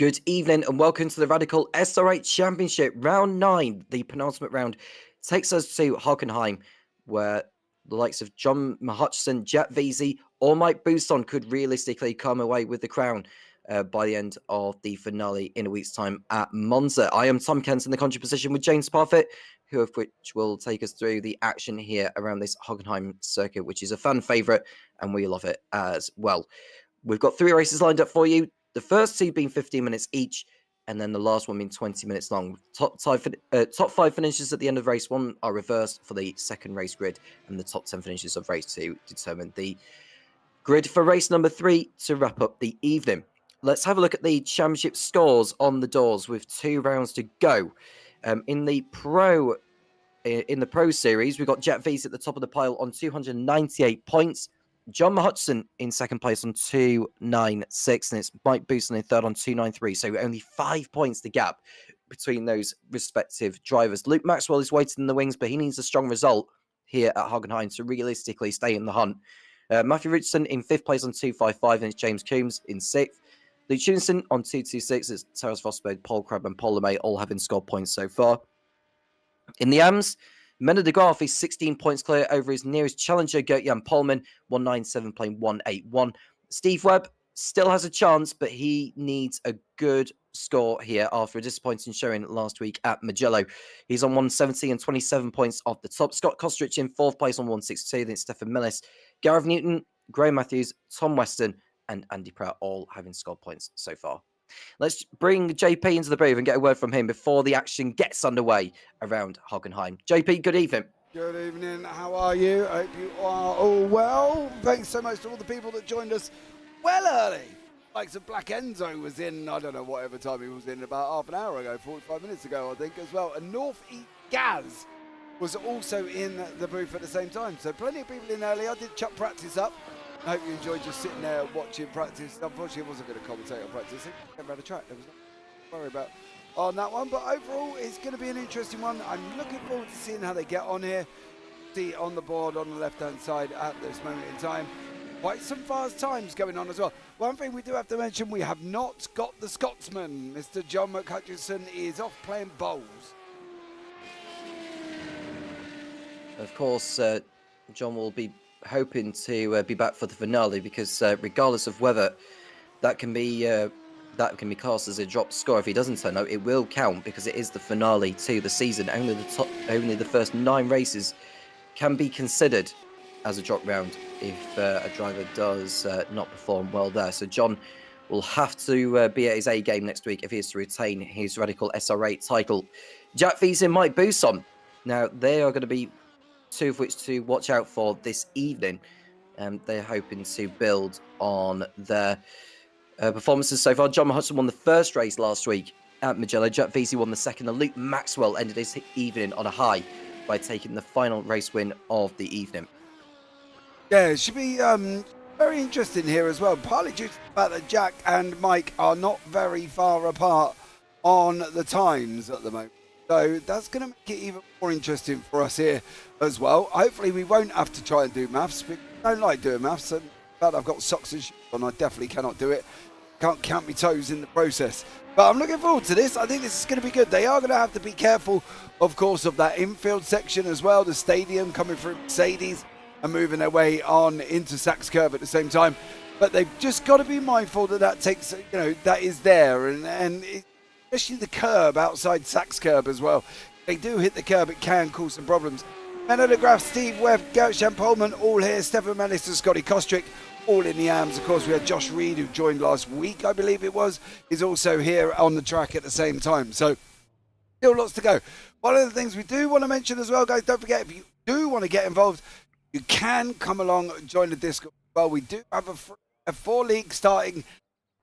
Good evening and welcome to the Radical SR8 Championship Round 9. The penultimate round takes us to Hockenheim, where the likes of John Hutchison, Jet Veazey, or Mike Bousson could realistically come away with the crown by the end of the finale in a week's time at Monza. I am Tom Kent in the contrary position with James Parfitt, who of which will take us through the action here around this Hockenheim circuit, which is a fan favourite, and we love it as well. We've got 3 races lined up for you. The first 2 being 15 minutes each, and then the last one being 20 minutes long. Top 5 finishes at the end of race 1 are reversed for the second race grid, and the top 10 finishes of race 2 determine the grid for race number 3 to wrap up the evening. Let's have a look at the championship scores on the doors with 2 rounds to go. In the Pro Series, we've got Jet Veazey at the top of the pile on 298 points. John Hutchison in second place on 296, and it's Mike Bousson in third on 293. So only 5 points the gap between those respective drivers. Luke Maxwell is waiting in the wings, but he needs a strong result here at Hockenheim to realistically stay in the hunt. Matthew Richardson in fifth place on 255, and it's James Coombs in sixth. Luke Tunison on 226. It's Terence Vosberg, Paul Crabb, and Paul LeMay all having scored points so far. In the AMS, Mena de Graaf is 16 points clear over his nearest challenger, Gert-Jan Polman, 197 playing 181. Steve Webb still has a chance, but he needs a good score here after a disappointing showing last week at Mugello. He's on 170 and 27 points off the top. Scott Kostrich in fourth place on 162. Then Stefan Millis, Gareth Newton, Graham Matthews, Tom Weston, and Andy Pratt all having scored points so far. Let's bring JP into the booth and get a word from him before the action gets underway around Hockenheim. JP, good evening. Good evening. How are you? I hope you are all well. Thanks so much to all the people that joined us well early. Like some Black Enzo was in, I don't know, whatever time he was in, about half an hour ago, 45 minutes ago, I think, as well. And North East Gaz was also in the booth at the same time. So plenty of people in early. I did chuck practice up. I hope you enjoyed just sitting there watching practice. Unfortunately, I wasn't going to commentate on practice. I came around the track. There was nothing to worry about on that one. But overall, it's going to be an interesting one. I'm looking forward to seeing how they get on here. See on the board on the left-hand side at this moment in time. Quite some fast times going on as well. One thing we do have to mention, we have not got the Scotsman. Mr. John McHutchison is off playing bowls. Of course, John will be hoping to be back for the finale because regardless of whether that can be cast as a dropped score, if he doesn't turn out, it will count because it is the finale to the season. Only the first 9 races can be considered as a drop round if a driver does not perform well there. So John will have to be at his A game next week if he is to retain his Radical SR8 title. Jack Veazey and Mike Bousson. Now they are going to be 2 of which to watch out for this evening. They're hoping to build on their performances so far. John Hudson won the first race last week at Mugello. Jet Veazey won the second, and Luke Maxwell ended his evening on a high by taking the final race win of the evening. Yeah, it should be very interesting here as well. Partly due to the fact that Jack and Mike are not very far apart on the times at the moment. So that's going to make it even more interesting for us here as well. Hopefully we won't have to try and do maths. I don't like doing maths. And but I've got socks and shoes on. I definitely cannot do it. Can't count my toes in the process. But I'm looking forward to this. I think this is going to be good. They are going to have to be careful, of course, of that infield section as well. The stadium coming through Mercedes and moving their way on into Sachs Curve at the same time. But they've just got to be mindful that that takes, that is there. And especially the curb outside Sachs Curb as well. If they do hit the curb, it can cause some problems. Mena de Graaf, Steve Webb, Gert-Jan Polman, all here. Stefan Millis and Scotty Kostrich, all in the AMS. Of course, we had Josh Reed, who joined last week, I believe it was, is also here on the track at the same time. So, still lots to go. One of the things we do want to mention as well, guys, don't forget, if you do want to get involved, you can come along and join the Discord. Well, we do have a 4 league starting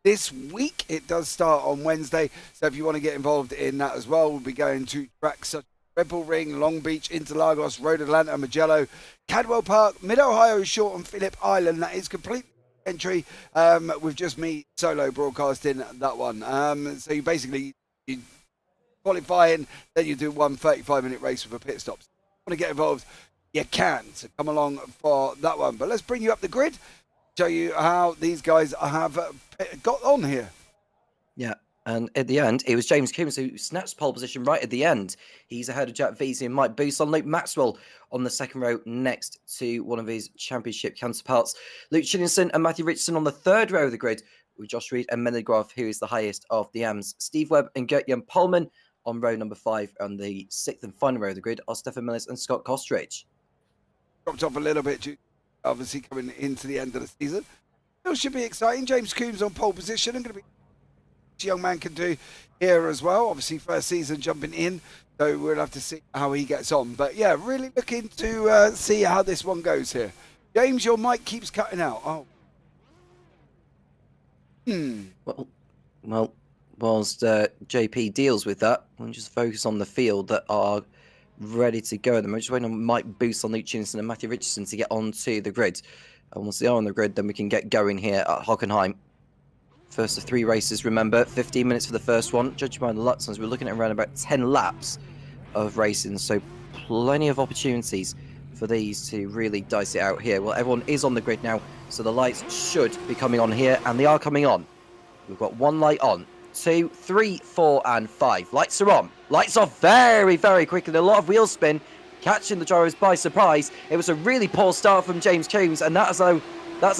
this week. It does start on Wednesday, so if you want to get involved in that as well, we'll be going to tracks such as Red Bull Ring, Long Beach, Interlagos, Road Atlanta, Mugello, Cadwell Park, Mid-Ohio, Shoreham, Phillip Island. That is complete entry with just me solo broadcasting that one. So you basically qualify in, then you do one 35-minute race with a pit stop. So if you want to get involved, you can. So come along for that one. But let's bring you up the grid, show you how these guys have got on here. Yeah, And at the end, it was James Coombs who snatched pole position right at the end. He's ahead of Jack Veazey and Mike Bousson. Luke Maxwell on the second row next to one of his championship counterparts. Luke Chillinson and Matthew Richardson on the third row of the grid with Josh Reed and Menegrov, who is the highest of the AMs. Steve Webb and Gert-Jan Polman on row number 5. On the 6th and final row of the grid are Stefan Millis and Scott Kostridge. Dropped off a little bit, obviously coming into the end of the season. Still should be exciting. James Coombs on pole position and going to be young man can do here as well. Obviously, first season jumping in, so we'll have to see how he gets on. But yeah, really looking to see how this one goes here. James, your mic keeps cutting out. Oh. Well, whilst JP deals with that, we'll just focus on the field that are ready to go. I'm just waiting on Mike Bousson, Luke Chinson and Matthew Richardson to get onto the grid. And once they are on the grid, then we can get going here at Hockenheim. First of 3 races, remember, 15 minutes for the first one. Judging by the lap times, we're looking at around about 10 laps of racing, so plenty of opportunities for these to really dice it out here. Well, everyone is on the grid now, so the lights should be coming on here, and they are coming on. We've got 1 light on, 2, 3, 4, and 5. Lights are on. Lights off very, very quickly. A lot of wheel spin, catching the drivers by surprise. It was a really poor start from James Coombs, and that's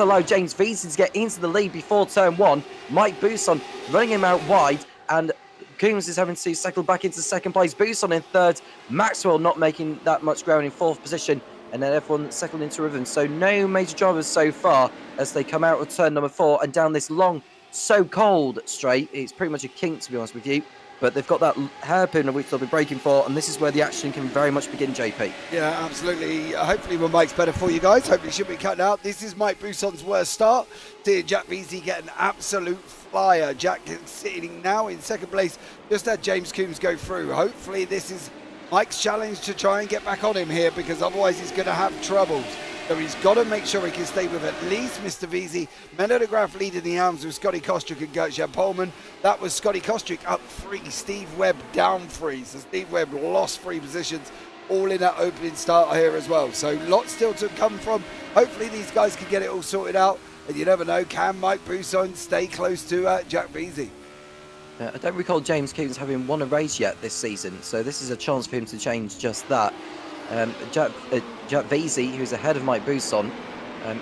allowed James Veazey to get into the lead before turn 1. Mike Bousson running him out wide, and Coombs is having to settle back into second place. Bousson in third. Maxwell not making that much ground in 4th position, and then everyone settled into rhythm. So no major drivers so far as they come out of turn number 4 and down this long, so cold straight. It's pretty much a kink, to be honest with you. But they've got that hairpin of which they'll be braking for, and this is where the action can very much begin, JP. Yeah, absolutely. Hopefully my mic's better for you guys. Hopefully it should be cut out. This is Mike Bousson's worst start. Seeing Jack Veazey get an absolute flyer. Jack sitting now in second place. Just had James Coombs go through. Hopefully this is Mike's challenge to try and get back on him here, because otherwise he's going to have troubles. So he's got to make sure he can stay with at least Mr. Veazey. Menodograph leading the arms with Scotty Kostrick and Gert-Jan Polman. That was Scotty Kostrick up 3, Steve Webb down 3. So Steve Webb lost 3 positions, all in that opening start here as well. So lots still to come from. Hopefully these guys can get it all sorted out. And you never know, can Mike Bousson stay close to Jack Veazey? I don't recall James Coombs having won a race yet this season, so this is a chance for him to change just that. Jack Veazey, who's ahead of Mike Bousson,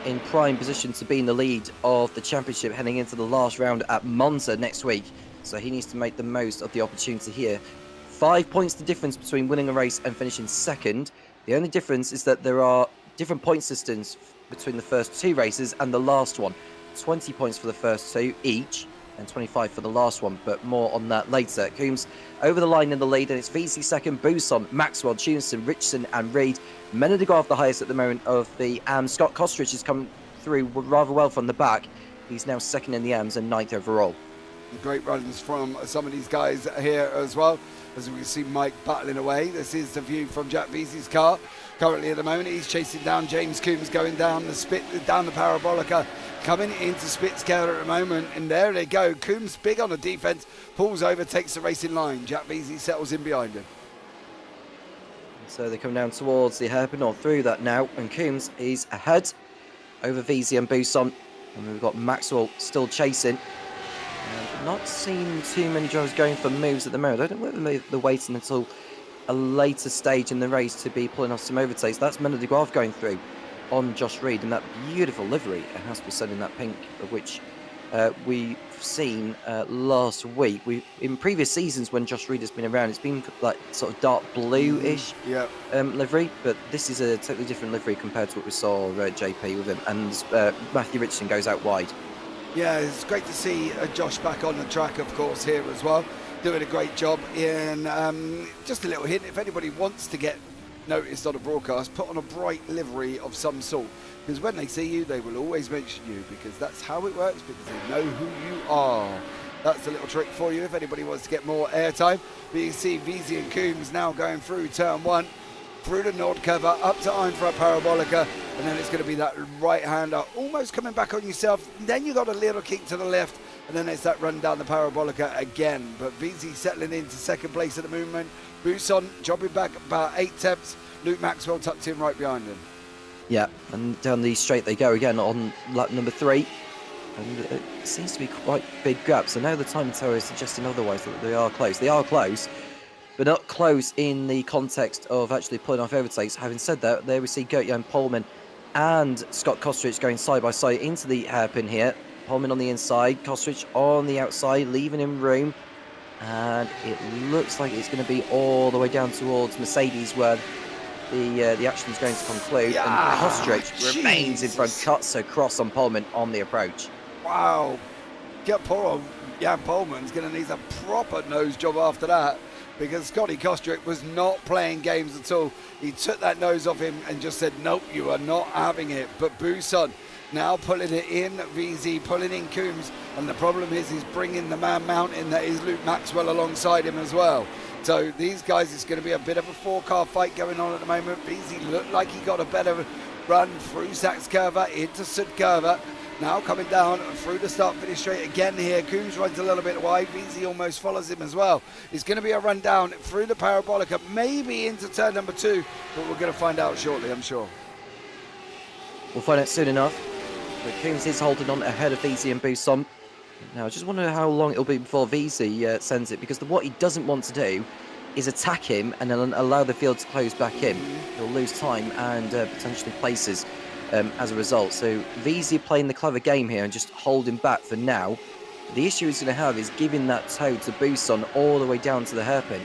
in prime position to be in the lead of the championship heading into the last round at Monza next week. So he needs to make the most of the opportunity here. 5 points the difference between winning a race and finishing second. The only difference is that there are different point systems between the first 2 races and the last one. 20 points for the first 2 each, and 25 for the last one, but more on that later. Coombs over the line in the lead, and it's Veazey second, Bousson, Maxwell, Tunison, Richardson and Reed. Menodograph the highest at the moment of the AMs. Scott Kostridge has come through rather well from the back. He's now second in the AMs and 9th overall. Great runs from some of these guys here as well. As we can see Mike battling away. This is the view from Jack Veazey's car. Currently at the moment, he's chasing down James Coombs, going down the parabolica, coming into Spitzkeller at the moment, and there they go. Coombs big on the defense, pulls over, takes the racing line. Jack Veazey settles in behind him. So they come down towards the hairpin or through that now, and Coombs is ahead over Veazey and Bousson, and we've got Maxwell still chasing. Not seeing too many drivers going for moves at the moment. I don't know whether they're waiting until a later stage in the race to be pulling off some overtakes. That's Menodograph going through on Josh Reed in that beautiful livery. It has to be said, in that pink, of which we've seen last week. In previous seasons when Josh Reed has been around, it's been like sort of dark blue-ish livery, but this is a totally different livery compared to what we saw JP with him. And Matthew Richardson goes out wide. Yeah, it's great to see Josh back on the track, of course, here as well. Doing a great job in, just a little hint, if anybody wants to get noticed on a broadcast, put on a bright livery of some sort. Because when they see you, they will always mention you, because that's how it works, because they know who you are. That's a little trick for you if anybody wants to get more airtime. But you can see Veazey and Coombs now going through turn 1, through the Nord cover, up to Einfrat Parabolica, and then it's going to be that right-hander almost coming back on yourself. Then you got a little kick to the left, and then it's that run down the Parabolica again. But Veazey settling into second place at the moment. Bousson jobbing back about 8 tenths. Luke Maxwell tucked in right behind him. Yeah, and down the straight they go again on lap number 3. And it seems to be quite big gaps. I know the time tower is suggesting otherwise, that they are close. They are close, but not close in the context of actually pulling off overtakes. Having said that, there we see Gertjan Polman and Scott Kostrich going side by side into the hairpin here. Polman on the inside, Kostrich on the outside, leaving him room. And it looks like it's going to be all the way down towards Mercedes, where the action is going to conclude. Yeah, and Kostrich remains in front, cuts across on Polman on the approach. Wow. Get poor old Jan Polman's going to need a proper nose job after that, because Scotty Kostrick was not playing games at all. He took that nose off him and just said, nope, you are not having it. But Buson now pulling it in, VZ pulling in Coombs, and the problem is he's bringing the man mountain that is Luke Maxwell alongside him as well. So these guys, it's going to be a bit of a four-car fight going on at the moment. VZ looked like he got a better run through Sachs Curva into Sud Curva. Now coming down through the start-finish straight again here. Coombs runs a little bit wide. VZ almost follows him as well. It's going to be a run down through the Parabolica, maybe into turn number 2, but we're going to find out shortly, I'm sure. We'll find out soon enough. But Coombs is holding on ahead of VZ and Buson. Now, I just wonder how long it'll be before VZ sends it, because what he doesn't want to do is attack him and then allow the field to close back in. He'll lose time and potentially places as a result. So VZ playing the clever game here and just holding back for now. The issue he's going to have is giving that toe to Buson all the way down to the hairpin.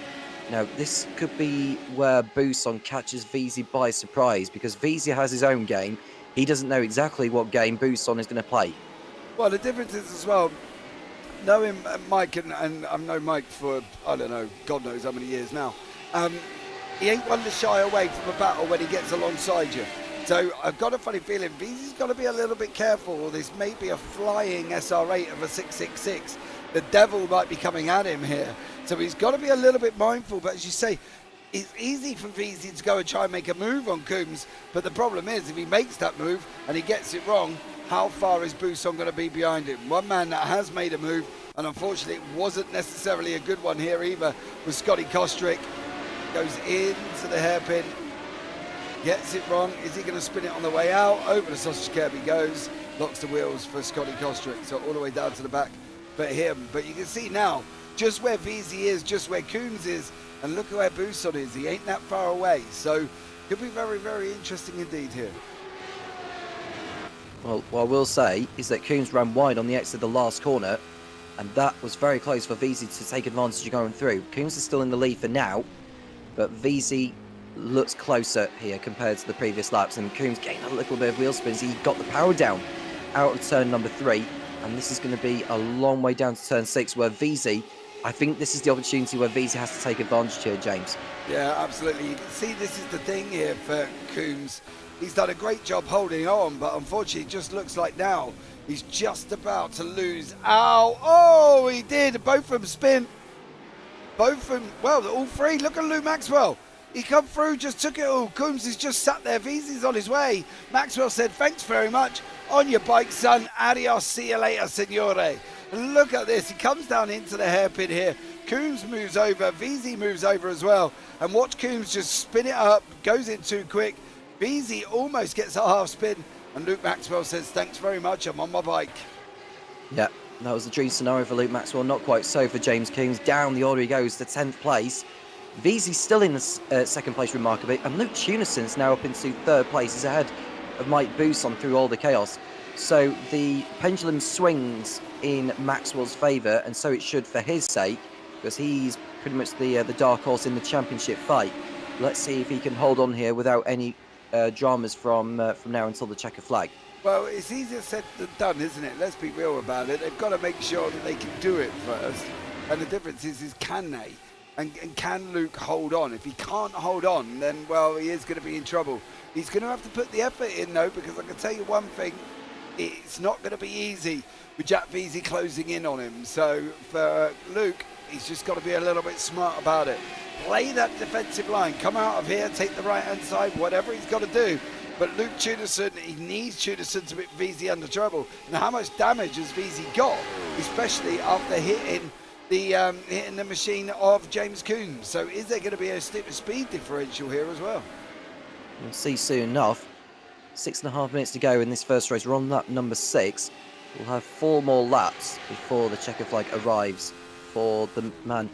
Now, this could be where Buson catches VZ by surprise, because VZ has his own game. He doesn't know exactly what game Buson is going to play. Well, the difference is as well, knowing Mike, and I've known Mike for, I don't know, God knows how many years now, he ain't one to shy away from a battle when he gets alongside you. So I've got a funny feeling VZ's got to be a little bit careful, or this may be a flying SR8 of a 666. The devil might be coming at him here. So he's got to be a little bit mindful, but as you say, it's easy for VZ to go and try and make a move on Coombs, but the problem is if he makes that move and he gets it wrong, how far is Buson going to be behind him? One man that has made a move, and unfortunately it wasn't necessarily a good one here either, was Scotty Kostrick. Goes into the hairpin, gets it wrong. Is he going to spin it on the way out? Over the sausage curb he goes, locks the wheels for Scotty Kostrick, so all the way down to the back for him. But you can see now just where VZ is, just where Coombs is, and look at where Buson is. He ain't that far away, so could be very, very interesting indeed here. Well, what I will say is that Coombs ran wide on the exit of the last corner, and that was very close for VZ to take advantage of going through. Coombs is still in the lead for now, but VZ looks closer here compared to the previous laps, and Coombs gained a little bit of wheel spins. He got the power down out of turn number 3, and this is going to be a long way down to turn 6, where VZ, I think this is the opportunity where VZ has to take advantage here, James. Yeah, absolutely. You can see this is the thing here for Coombs. He's done a great job holding on, but unfortunately it just looks like now he's just about to lose. Ow! Oh, he did. Both of them spin. Both of them, well, all three. Look at Lou Maxwell. He come through, just took it all. Coombs is just sat there. VZ's on his way. Maxwell said, thanks very much. On your bike, son. Adios. See you later, signore. And look at this. He comes down into the hairpin here. Coombs moves over. VZ moves over as well. And watch Coombs just spin it up. Goes in too quick. VZ almost gets a half spin. And Luke Maxwell says, thanks very much. I'm on my bike. Yeah, that was the dream scenario for Luke Maxwell. Not quite so for James Coombs. Down the order he goes to 10th place. VZ's still in the second place remarkably, and Luke Tunison's now up into 3rd place. He's ahead of Mike Buson through all the chaos. So the pendulum swings in Maxwell's favour, and so it should for his sake, because he's pretty much the dark horse in the championship fight. Let's see if he can hold on here without any dramas from now until the checker flag. Well, it's easier said than done, isn't it? Let's be real about it. They've got to make sure that they can do it first. And the difference is can they? And can Luke hold on? If he can't hold on, then, well, he is going to be in trouble. He's going to have to put the effort in, though, because I can tell you one thing, it's not going to be easy with Jack VZ closing in on him. So for Luke, he's just got to be a little bit smart about it. Play that defensive line. Come out of here, take the right-hand side, whatever he's got to do. But Luke Tunison, he needs Tunison to put VZ under trouble. And how much damage has VZ got, especially after hitting the machine of James Coombs? So is there going to be a speed differential here as well? We'll see soon enough. 6.5 minutes to go in this first race. We're on lap number 6. We'll have 4 more laps before the checker flag arrives for the man,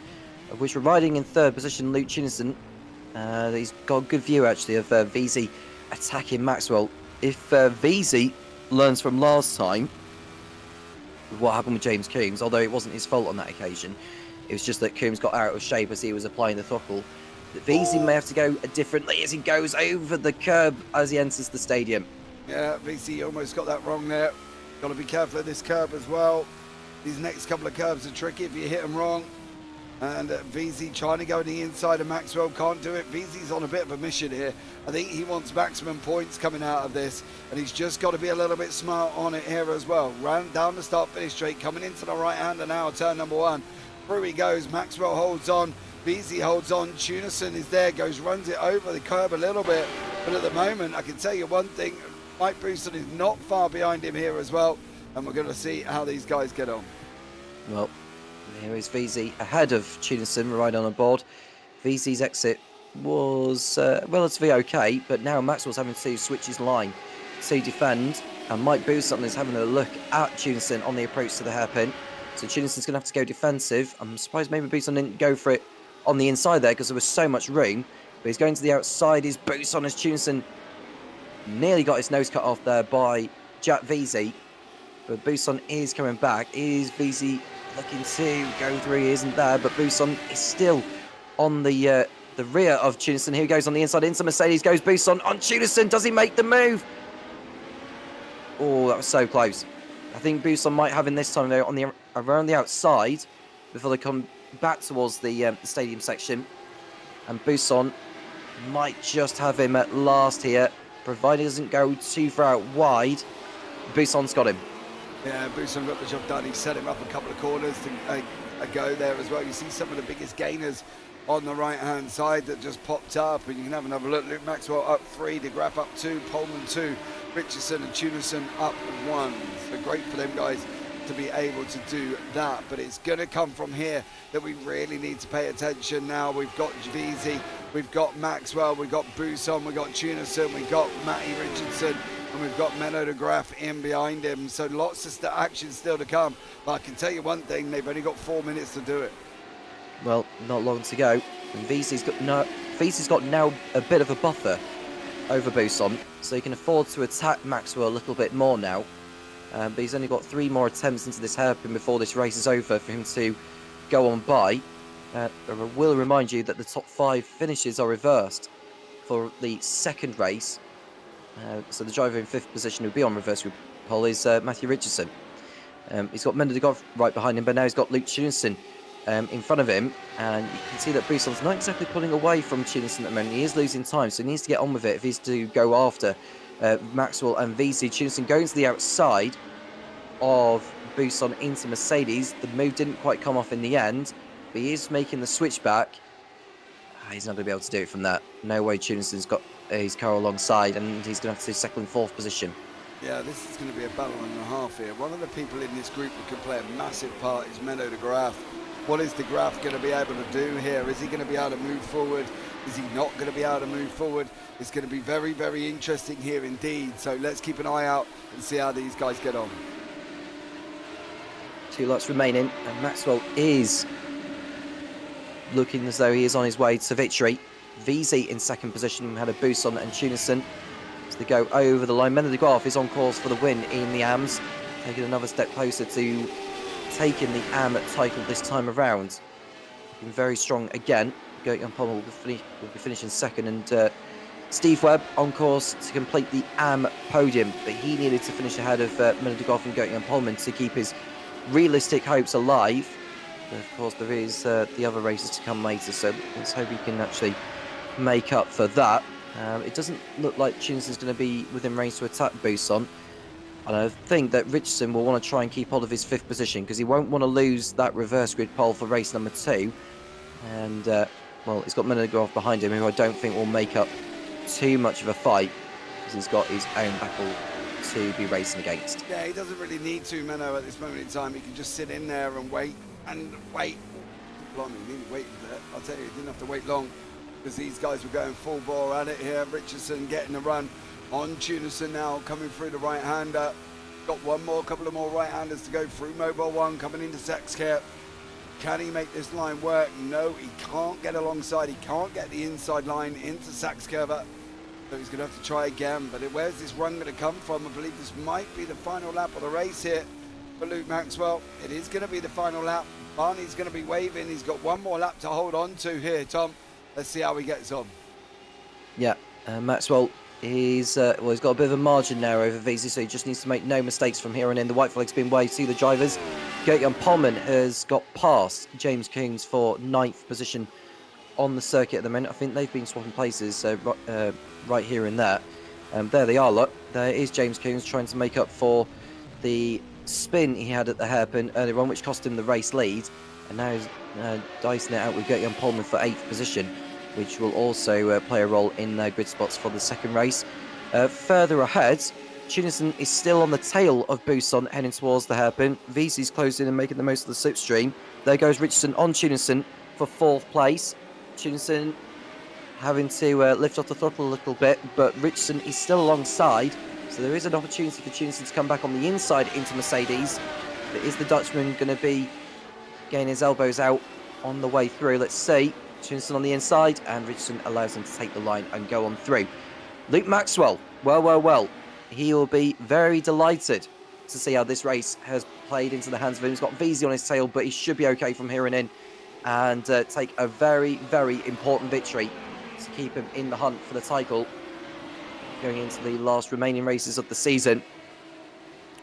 of which we're riding in 3rd position, Luke Chinison. He's got a good view, actually, of VZ attacking Maxwell. If VZ learns from last time what happened with James Coombs, although it wasn't his fault on that occasion, it was just that Coombs got out of shape as he was applying the throttle. That VZ may have to go differently as he goes over the curb as he enters the stadium. Yeah, VC almost got that wrong there. Got to be careful of this curb as well. These next couple of curbs are tricky if you hit them wrong. And VZ trying to go on the inside of Maxwell, can't do it. VZ's on a bit of a mission here. I think he wants maximum points coming out of this, and he's just got to be a little bit smart on it here as well. Round down the start finish straight, coming into the right hander now, turn number 1. Through he goes. Maxwell holds on. VZ holds on. Tunison is there, runs it over the curb a little bit. But at the moment, I can tell you one thing, Mike Bousson is not far behind him here as well, and we're going to see how these guys get on. Well, here is VZ ahead of Tunison right on board. VZ's exit was relatively okay, but now Maxwell's having to switch his line to defend, and Mike Bousson is having a look at Tunison on the approach to the hairpin. So Tunison's going to have to go defensive. I'm surprised maybe Bousson didn't go for it on the inside there because there was so much room, but he's going to the outside. Is Bousson as Tunison nearly got his nose cut off there by Jack VZ, but Bousson is coming back. Is VZ looking to go through? He isn't there, but Bousson is still on the rear of Tunison. Here he goes on the inside into Mercedes. Goes Bousson on Tunison. Does he make the move? Oh, that was so close. I think Bousson might have him this time though on around the outside before they come back towards the stadium section, and Bousson might just have him at last here, provided he doesn't go too far out wide. Bousson's got him. Yeah, Bousson got the job done. He set him up a couple of corners to go there as well. You see some of the biggest gainers on the right-hand side that just popped up, and you can have another look. Luke Maxwell up 3, De Graaf up 2, Pullman 2, Richardson and Tunison up 1. So great for them guys to be able to do that, but it's going to come from here that we really need to pay attention now. We've got VZ, we've got Maxwell, we've got Bousson, we've got Tunison, we've got Matty Richardson, and we've got Menno de Graaf in behind him. So lots of action still to come, but I can tell you one thing, they've only got 4 minutes to do it. Well, not long to go, and VZ's got now a bit of a buffer over Bousson, so he can afford to attack Maxwell a little bit more now. But he's only got 3 more attempts into this hairpin before this race is over for him to go on by. I will remind you that the top 5 finishes are reversed for the second race. So the driver in 5th position who will be on reverse grid pole is Matthew Richardson. He's got Menno de Graaf right behind him, but now he's got Luke Tunison in front of him. And you can see that Bousson's not exactly pulling away from Tunison at the moment. He is losing time, so he needs to get on with it if he's to go after Maxwell and VZ. Tunison going to the outside of Bousson into Mercedes. The move didn't quite come off in the end, but he is making the switch back. He's not going to be able to do it from that. No way Tunison's got his car alongside, and he's going to have to do 2nd and 4th position. Yeah, this is going to be a battle and a half here. One of the people in this group that can play a massive part is Menno de Graaf. What is de Graaf going to be able to do here? Is he going to be able to move forward? Is he not going to be able to move forward? It's going to be very, very interesting here indeed. So let's keep an eye out and see how these guys get on. 2 laps remaining, and Maxwell is looking as though he is on his way to victory. VZ in 2nd position, had a Bousson and Tunison as they go over the line. Menno de Graaf is on course for the win in the AMS, taking another step closer to taking the AM title this time around. Looking very strong again. Gertjan Pommel will be finishing 2nd, and Steve Webb on course to complete the AM podium, but he needed to finish ahead of Menno de Graaf and Gertjan Pommel to keep his realistic hopes alive. But of course there is the other races to come later, so let's hope he can actually make up for that. It doesn't look like Tunison's going to be within range to attack Bousson, and I think that Richardson will want to try and keep hold of his 5th position because he won't want to lose that reverse grid pole for race number 2. And well, he's got Menno de Graaf behind him, who I don't think will make up too much of a fight because he's got his own battle to be racing against. Yeah, he doesn't really need to, Menno, at this moment in time. He can just sit in there and wait and wait. Blimey, he didn't wait for that. I'll tell you, he didn't have to wait long because these guys were going full bore at it here. Richardson getting the run on Tunison now, coming through the right-hander. Got one more, couple of more right-handers to go through Mobile 1, coming into Saxcare. Can he make this line work? No, he can't get alongside. He can't get the inside line into Saxcurver. So he's going to have to try again. But where's this run going to come from? I believe this might be the final lap of the race here for Luke Maxwell. It is going to be the final lap. Barney's going to be waving. He's got one more lap to hold on to here, Tom. Let's see how he gets on. Yeah, Maxwell, he's got a bit of a margin now over VZ, so he just needs to make no mistakes from here on in. The white flag's been waved to the drivers. Gert-Jan Polman has got past James Coombs for 9th position on the circuit at the moment. I think they've been swapping places right here and there. There they are, look. There is James Coombs trying to make up for the spin he had at the hairpin earlier on, which cost him the race lead. And now he's dicing it out with Gert-Jan Polman for 8th position, which will also play a role in their grid spots for the second race. Further ahead, Tunison is still on the tail of Buson, heading towards the hairpin. VC's closing and making the most of the slipstream. There goes Richardson on Tunison for 4th place. Tunison having to lift off the throttle a little bit, but Richardson is still alongside. So there is an opportunity for Tunison to come back on the inside into Mercedes. But is the Dutchman going to be getting his elbows out on the way through? Let's see. Tunison on the inside, and Richardson allows him to take the line and go on through. Luke Maxwell, well. He will be very delighted to see how this race has played into the hands of him. He's got VZ on his tail, but he should be okay from here on in and take a very, very important victory to keep him in the hunt for the title going into the last remaining races of the season.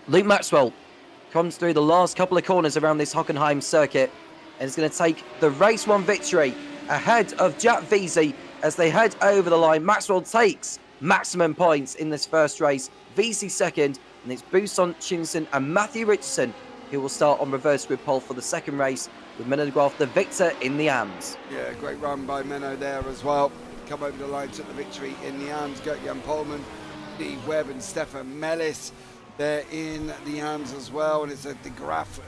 Luke Maxwell comes through the last couple of corners around this Hockenheim circuit and is going to take the race 1 victory ahead of Jack VZ as they head over the line. Maxwell takes maximum points in this first race. VZ second, and it's Buson, Tunison and Matthew Richardson who will start on reverse grid pole for the second race, with Menno de Graaf the victor in the AMS. Yeah, great run by Menno there as well. Come over the line, took the victory in the AMS. Gert-Jan Polman, Steve Webb and Stefan Mellis. They're in the AMS as well, and it's a de Graaf,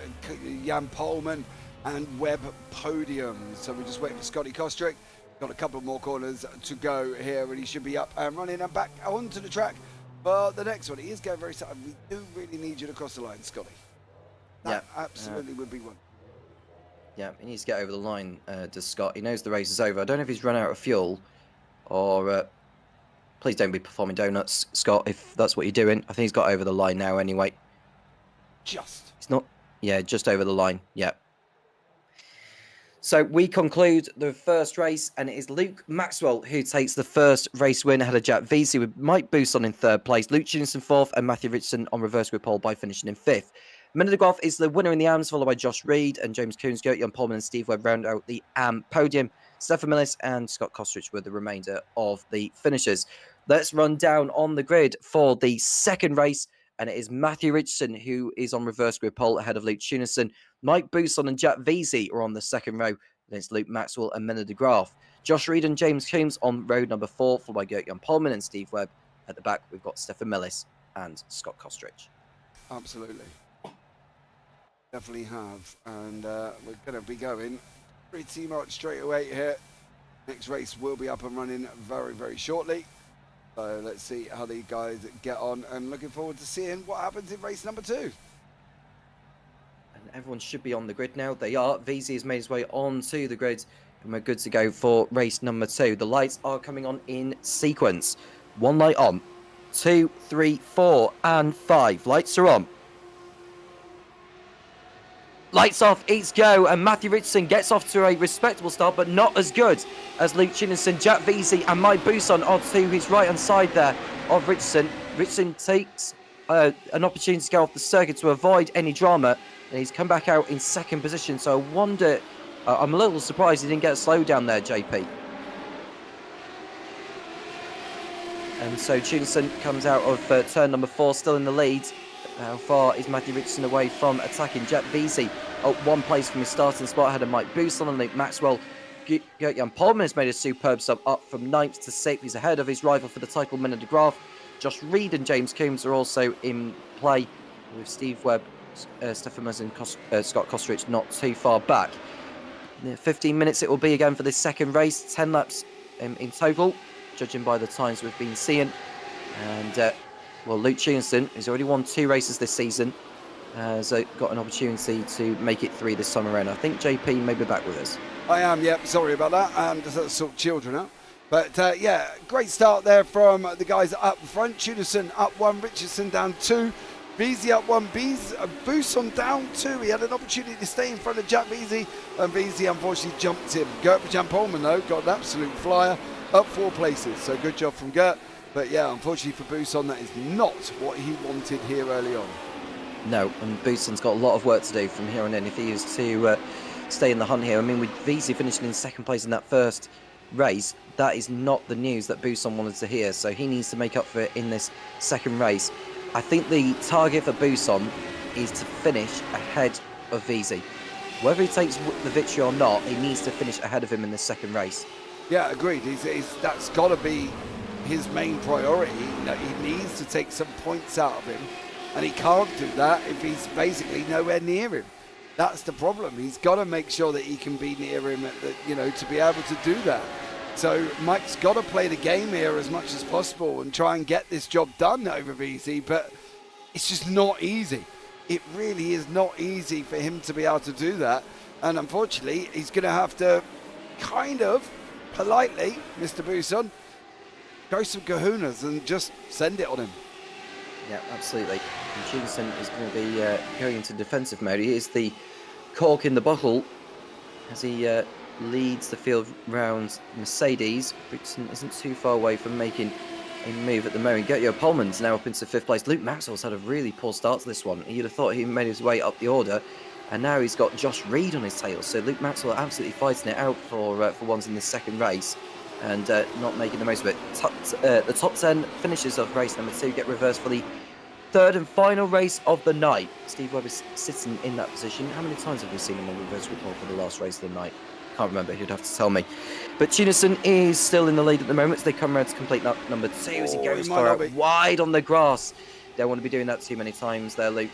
Jan Polman and Webb podium. So we're just waiting for Scotty Kostrick. Got a couple more corners to go here, and he should be up and running and back onto the track for the next one. He is going very slow. We do really need you to cross the line, Scotty. That absolutely would be one. Yeah, he needs to get over the line, does Scott. He knows the race is over. I don't know if he's run out of fuel or... please don't be performing donuts, Scott, if that's what you're doing. I think he's got over the line now anyway. Just. It's not... Yeah, just over the line. Yeah. So we conclude the first race, and it is Luke Maxwell who takes the first race win ahead of Jack VC, with Mike Buson in 3rd place, Luke Tunison 4th, and Matthew Richardson on reverse grid pole by finishing in 5th. Menno de Graaf is the winner in the AMS, followed by Josh Reed and James Coombs, Gert-Jan Polman and Steve Webb round out the AM podium. Stefan Millis and Scott Kostrich were the remainder of the finishers. Let's run down on the grid for the second race, and it is Matthew Richardson who is on reverse grid pole ahead of Luke Tunison. Mike Buson and Jack VZ are on the second row against Luke Maxwell and Menno de Graaf. Josh Reed and James Coombs on road number 4, followed by Gert-Jan Polman and Steve Webb. At the back, we've got Stefan Millis and Scott Kostrich. Absolutely. Definitely have. And we're going to be going pretty much straight away here. Next race will be up and running very, very shortly. So let's see how the guys get on, and looking forward to seeing what happens in race number 2. And everyone should be on the grid now. They are. VZ has made his way onto the grid, and we're good to go for race number 2. The lights are coming on in sequence. 1 light on, 2, 3, 4, and 5. Lights are on. Lights off, each go, and Matthew Richardson gets off to a respectable start, but not as good as Luke Tunison, Jack VZ, and Mike Buson onto his right-hand side there of Richardson. Richardson takes an opportunity to go off the circuit to avoid any drama, and he's come back out in 2nd position, so I wonder... I'm a little surprised he didn't get a slowdown there, JP. And so Tunison comes out of turn number 4, still in the lead. How far is Matthew Richardson away from attacking Jack VZ? Up 1 place from his starting spot ahead of Mike Buson and Luke Maxwell. Gert-Jan Polman has made a superb sub up from 9th to 6th. He's ahead of his rival for the title, Menno de Graaf. Josh Reed and James Coombs are also in play, with Steve Webb, Stefan Millis and Scott Kostrich not too far back. 15 minutes it will be again for this second race. 10 laps in total, judging by the times we've been seeing. And Well, Luke Tunison, who's already won 2 races this season, has got an opportunity to make it 3 this time around. I think JP may be back with us. I am, yep. Sorry about that. I'm just sort of children out. But yeah, great start there from the guys up front. Tunison up 1, Richardson down 2. Veazey up 1, Bousson down 2. He had an opportunity to stay in front of Jack Veazey, and Veazey unfortunately jumped him. Gert Jan Polman, though, got an absolute flyer, up 4 places. So good job from Gert. But yeah, unfortunately for Bousson, that is not what he wanted here early on. No, and Bousson's got a lot of work to do from here on in if he is to stay in the hunt here. I mean, with Veazey finishing in 2nd place in that first race, that is not the news that Bousson wanted to hear. So he needs to make up for it in this 2nd race. I think the target for Bousson is to finish ahead of Veazey. Whether he takes the victory or not, he needs to finish ahead of him in the 2nd race. Yeah, agreed. That's got to be his main priority. He needs to take some points out of him, and he can't do that if he's basically nowhere near him. That's the problem. He's got to make sure that he can be near him, to be able to do that. So Mike's got to play the game here as much as possible and try and get this job done over Veazey, but it's just not easy. It really is not easy for him to be able to do that. And unfortunately, he's going to have to kind of politely, Mr. Bousson, go some kahunas and just send it on him. Yeah, absolutely. And Tunison is going to be going into defensive mode. He is the cork in the bottle as he leads the field round Mercedes. Brixton isn't too far away from making a move at the moment. Gertjo Polman's now up into 5th place. Luke Maxwell's had a really poor start to this one. You'd have thought he made his way up the order, and now he's got Josh Reed on his tail. So Luke Maxwell absolutely fighting it out for once in this 2nd race, and not making the most of it. The top 10 finishes of race number 2 get reversed for the 3rd and final race of the night. Steve Webb is sitting in that position. How many times have we seen him on reverse recall for the last race of the night? Can't remember, he'd have to tell me. But Tunison is still in the lead at the moment, so they come around to complete that number 2 as he goes for it wide on the grass. Don't want to be doing that too many times there, Luke.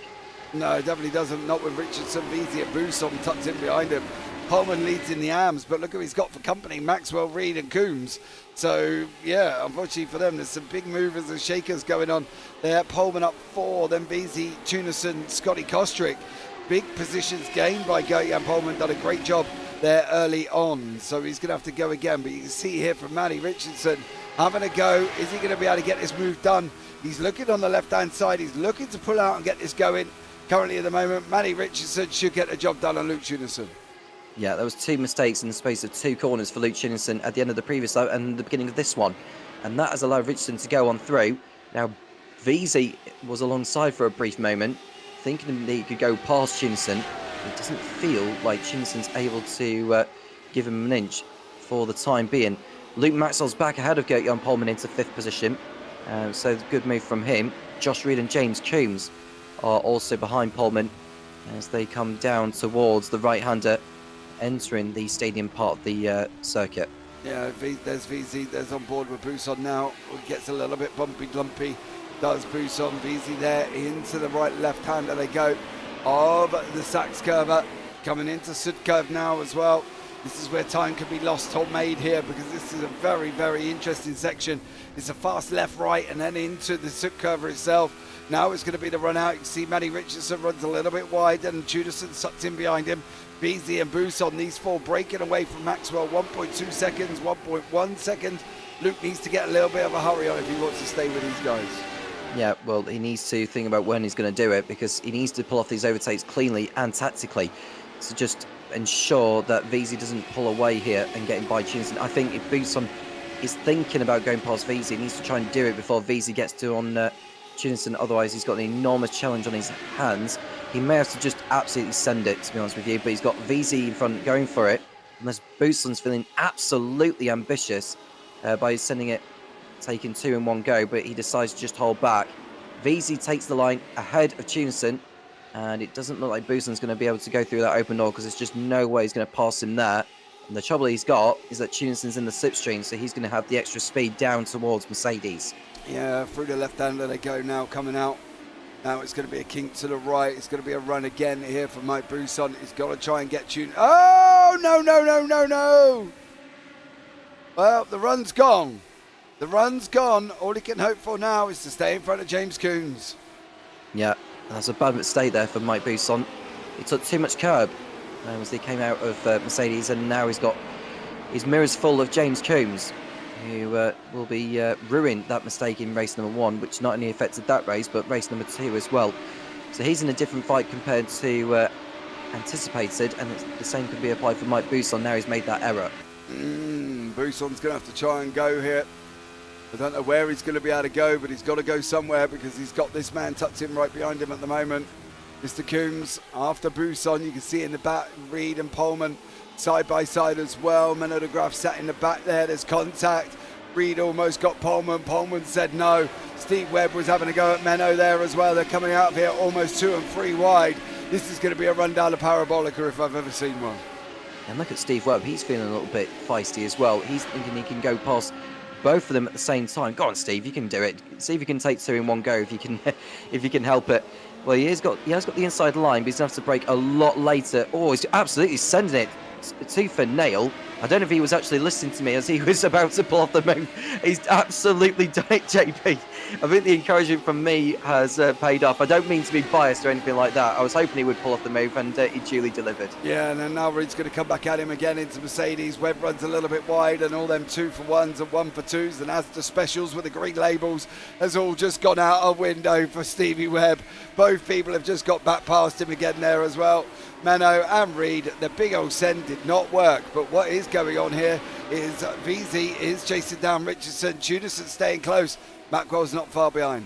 No, definitely doesn't. Not with Richardson, Veazey and Bousson tucked in behind him. Pullman leads in the arms, but look who he's got for company, Maxwell, Reed and Coombs. So, yeah, unfortunately for them, there's some big movers and shakers going on there. Pullman up 4, then Veazey, Tunison, Scotty Kostrick. Big positions gained by Gert-Jan Pullman, done a great job there early on. So he's going to have to go again, but you can see here from Matty Richardson having a go. Is he going to be able to get this move done? He's looking on the left-hand side. He's looking to pull out and get this going. Currently at the moment, Matty Richardson should get the job done on Luke Tunison. Yeah, there was 2 mistakes in the space of 2 corners for Luke Tunison at the end of the previous lap and the beginning of this one. And that has allowed Richardson to go on through. Now, Veazey was alongside for a brief moment, thinking that he could go past Tunison. It doesn't feel like Tunison's able to give him an inch for the time being. Luke Maxwell's back ahead of Gert-Jan Polman into 5th position. So good move from him. Josh Reed and James Coombs are also behind Polman as they come down towards the right-hander entering the stadium part of the circuit. Yeah, there's Veazey, there's on board with Bousson now. It gets a little bit bumpy, does Bousson. Veazey there into the right left-hander they go of the Sachs curve, coming into Sud curve now as well. This is where time could be lost or made here, because this is a very, very interesting section. It's a fast left-right and then into the Sud curve itself. Now it's going to be the run out. You can see Matty Richardson runs a little bit wide and Judison sucked in behind him. Veazey and Bousson, these 4 breaking away from Maxwell. 1.2 seconds, 1.1 second. Luke needs to get a little bit of a hurry on if he wants to stay with these guys. Yeah, well, he needs to think about when he's going to do it, because he needs to pull off these overtakes cleanly and tactically to just ensure that Veazey doesn't pull away here and get him by Tunison. I think if Bousson is thinking about going past Veazey, he needs to try and do it before Veazey gets to on Tunison. Otherwise, he's got an enormous challenge on his hands. He may have to just absolutely send it, to be honest with you, but he's got Veazey in front going for it. Unless Bousson's feeling absolutely ambitious by sending it, taking 2 in one go, but he decides to just hold back. Veazey takes the line ahead of Tunison, and it doesn't look like Bousson's going to be able to go through that open door, because there's just no way he's going to pass him there. And the trouble he's got is that Tunison's in the slipstream, so he's going to have the extra speed down towards Mercedes. Yeah, through the left-hander they go now, coming out. Now it's going to be a kink to the right. It's going to be a run again here for Mike Bousson. He's got to try and get Tunison. Oh, no. Well, the run's gone. The run's gone. All he can hope for now is to stay in front of James Coons. Yeah, that's a bad mistake there for Mike Buson. He took too much curb as he came out of Mercedes, and now he's got his mirrors full of James Coombs, who will be ruined that mistake in race number 1, which not only affected that race, but race number 2 as well. So he's in a different fight compared to anticipated, and the same could be applied for Mike Buson. Now he's made that error. Buson's going to have to try and go here. I don't know where he's going to be able to go, but he's got to go somewhere because he's got this man tucked in right behind him at the moment. Mr. Coombs after Buson. You can see in the back Reed and Pullman side by side as well. Menodograph sat in the back there. There's contact. Reed almost got Pullman. Pullman said no. Steve Webb was having a go at Menno there as well. They're coming out of here almost 2 and 3 wide. This is going to be a run down the Parabolica if I've ever seen one. And look at Steve Webb. He's feeling a little bit feisty as well. He's thinking he can go past both of them at the same time. Go on, Steve, you can do it. See if you can take 2 in one go if you can if you can help it. Well, he has got the inside line, but he's going to have to brake a lot later. Oh, he's absolutely sending it tooth and nail. I don't know if he was actually listening to me as he was about to pull off the move. He's absolutely done it, JP. I think the encouragement from me has paid off. I don't mean to be biased or anything like that. I was hoping he would pull off the move, and he duly delivered. Yeah, and then now Reed's going to come back at him again into Mercedes. Webb runs a little bit wide, and all them 2 for 1s and 1 for 2s, and as the specials with the green labels has all just gone out a window for Stevie Webb. Both people have just got back past him again there as well. Menno and Reed, the big old send did not work, but what is going on here is VZ is chasing down Richardson. Tudorson staying close. Mackwell's not far behind.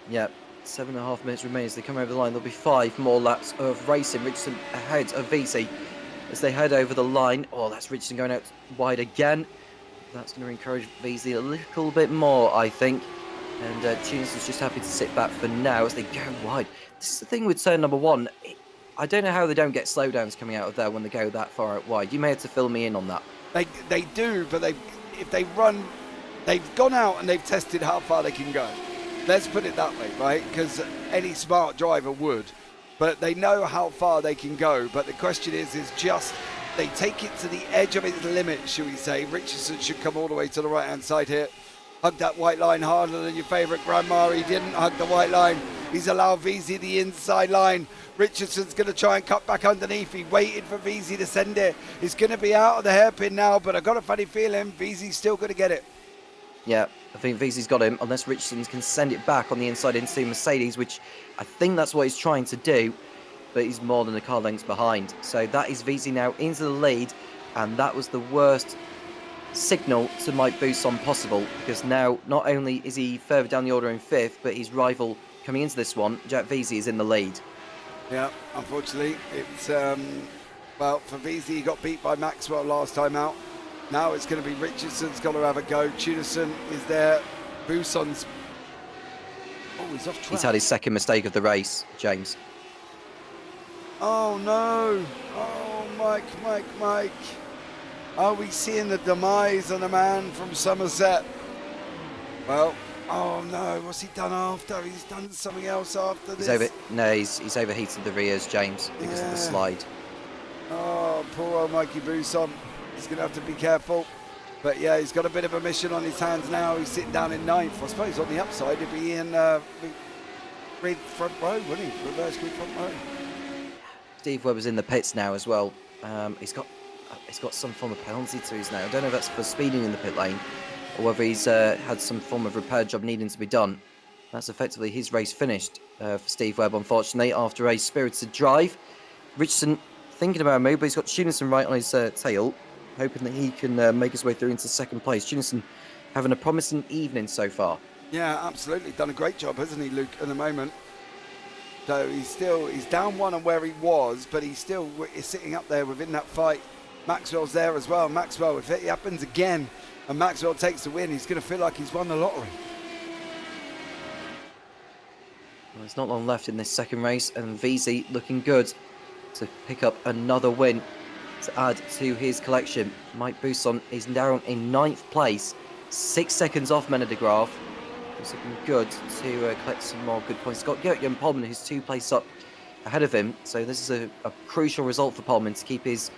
Yeah, 7.5 minutes remain as they come over the line. There'll be 5 more laps of racing. Richardson ahead of VZ as they head over the line. Oh, that's Richardson going out wide again. That's going to encourage VZ a little bit more, I think. And Tunison's just happy to sit back for now as they go wide. This is the thing with turn number 1. I don't know how they don't get slowdowns coming out of there when they go that far out wide. You may have to fill me in on that. They do, but if they run, they've gone out and they've tested how far they can go. Let's put it that way, right? Because any smart driver would. But they know how far they can go. But the question is just they take it to the edge of its limit, shall we say. Richardson should come all the way to the right-hand side here. Hug that white line harder than your favourite grandma. He didn't hug the white line. He's allowed VZ the inside line. Richardson's going to try and cut back underneath. He waited for VZ to send it. He's going to be out of the hairpin now, but I've got a funny feeling VZ's still going to get it. Yeah, I think VZ's got him, unless Richardson can send it back on the inside into Mercedes, which I think that's what he's trying to do, but he's more than a car length behind. So that is VZ now into the lead, and that was the worst signal to Mike Buson possible, because now not only is he further down the order in 5th, but his rival coming into this one, Jack VZ, is in the lead. Yeah, unfortunately, it's, well, for VZ, he got beat by Maxwell last time out. Now it's going to be Richardson's got to have a go. Tudorson is there. Buson's... Oh, he's off track. He's had his second mistake of the race, James. Oh, no. Oh, Mike. Are we seeing the demise of the man from Somerset? Well, oh no, what's he done after? He's done something else after this. He's overheated the rears, James, because of the slide. Oh, poor old Mikey Buson. He's going to have to be careful. But yeah, he's got a bit of a mission on his hands now. He's sitting down in 9th. I suppose on the upside, he'd be in grid front row, wouldn't he? Reverse grid front row. Steve Webber's in the pits now as well. He's got some form of penalty to his now. I don't know if that's for speeding in the pit lane, or whether he's had some form of repair job needing to be done. That's effectively his race finished for Steve Webb, unfortunately, after a spirited drive. Richardson thinking about a move, but he's got Tunison right on his tail, hoping that he can make his way through into 2nd place. Tunison having a promising evening so far. Yeah, absolutely. Done a great job, hasn't he, Luke, at the moment? So he's down 1 on where he was, but he's still sitting up there within that fight. Maxwell's there as well. Maxwell, if it happens again and Maxwell takes the win, he's going to feel like he's won the lottery. Well, there's not long left in this second race, and VZ looking good to pick up another win to add to his collection. Mike Buson is down in 9th place, 6 seconds off Menno de Graaf. He's looking good to collect some more good points. Scott Jan Polman, who's 2 places up ahead of him. So this is a crucial result for Polman to keep his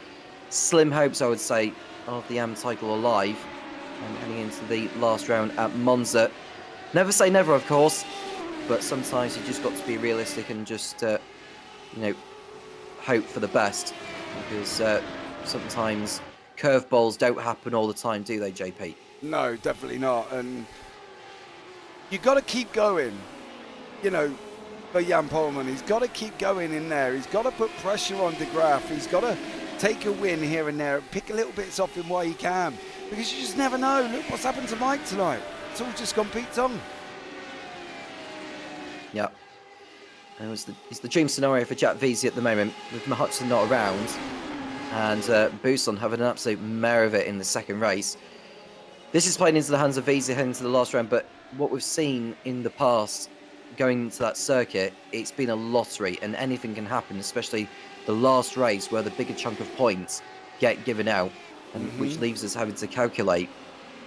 slim hopes, I would say, of the AM title alive. and heading into the last round at Monza. Never say never, of course, but sometimes you just got to be realistic and just, hope for the best, because sometimes curveballs don't happen all the time, do they, JP? No, definitely not. And you got to keep going, for Jan Polman. He's got to keep going in there. He's got to put pressure on De Graaf. He's got to take a win here and there, pick a little bits off him while he can, because you just never know. Look what's happened to Mike tonight. It's all just gone Pete Tong. Yeah. And it's the dream scenario for Jack Veazey at the moment, with Hudson not around, and Buson having an absolute mare of it in the second race. This is playing into the hands of Veazey heading to the last round, but what we've seen in the past going into that circuit, it's been a lottery, and anything can happen, especially the last race where the bigger chunk of points get given out, and which leaves us having to calculate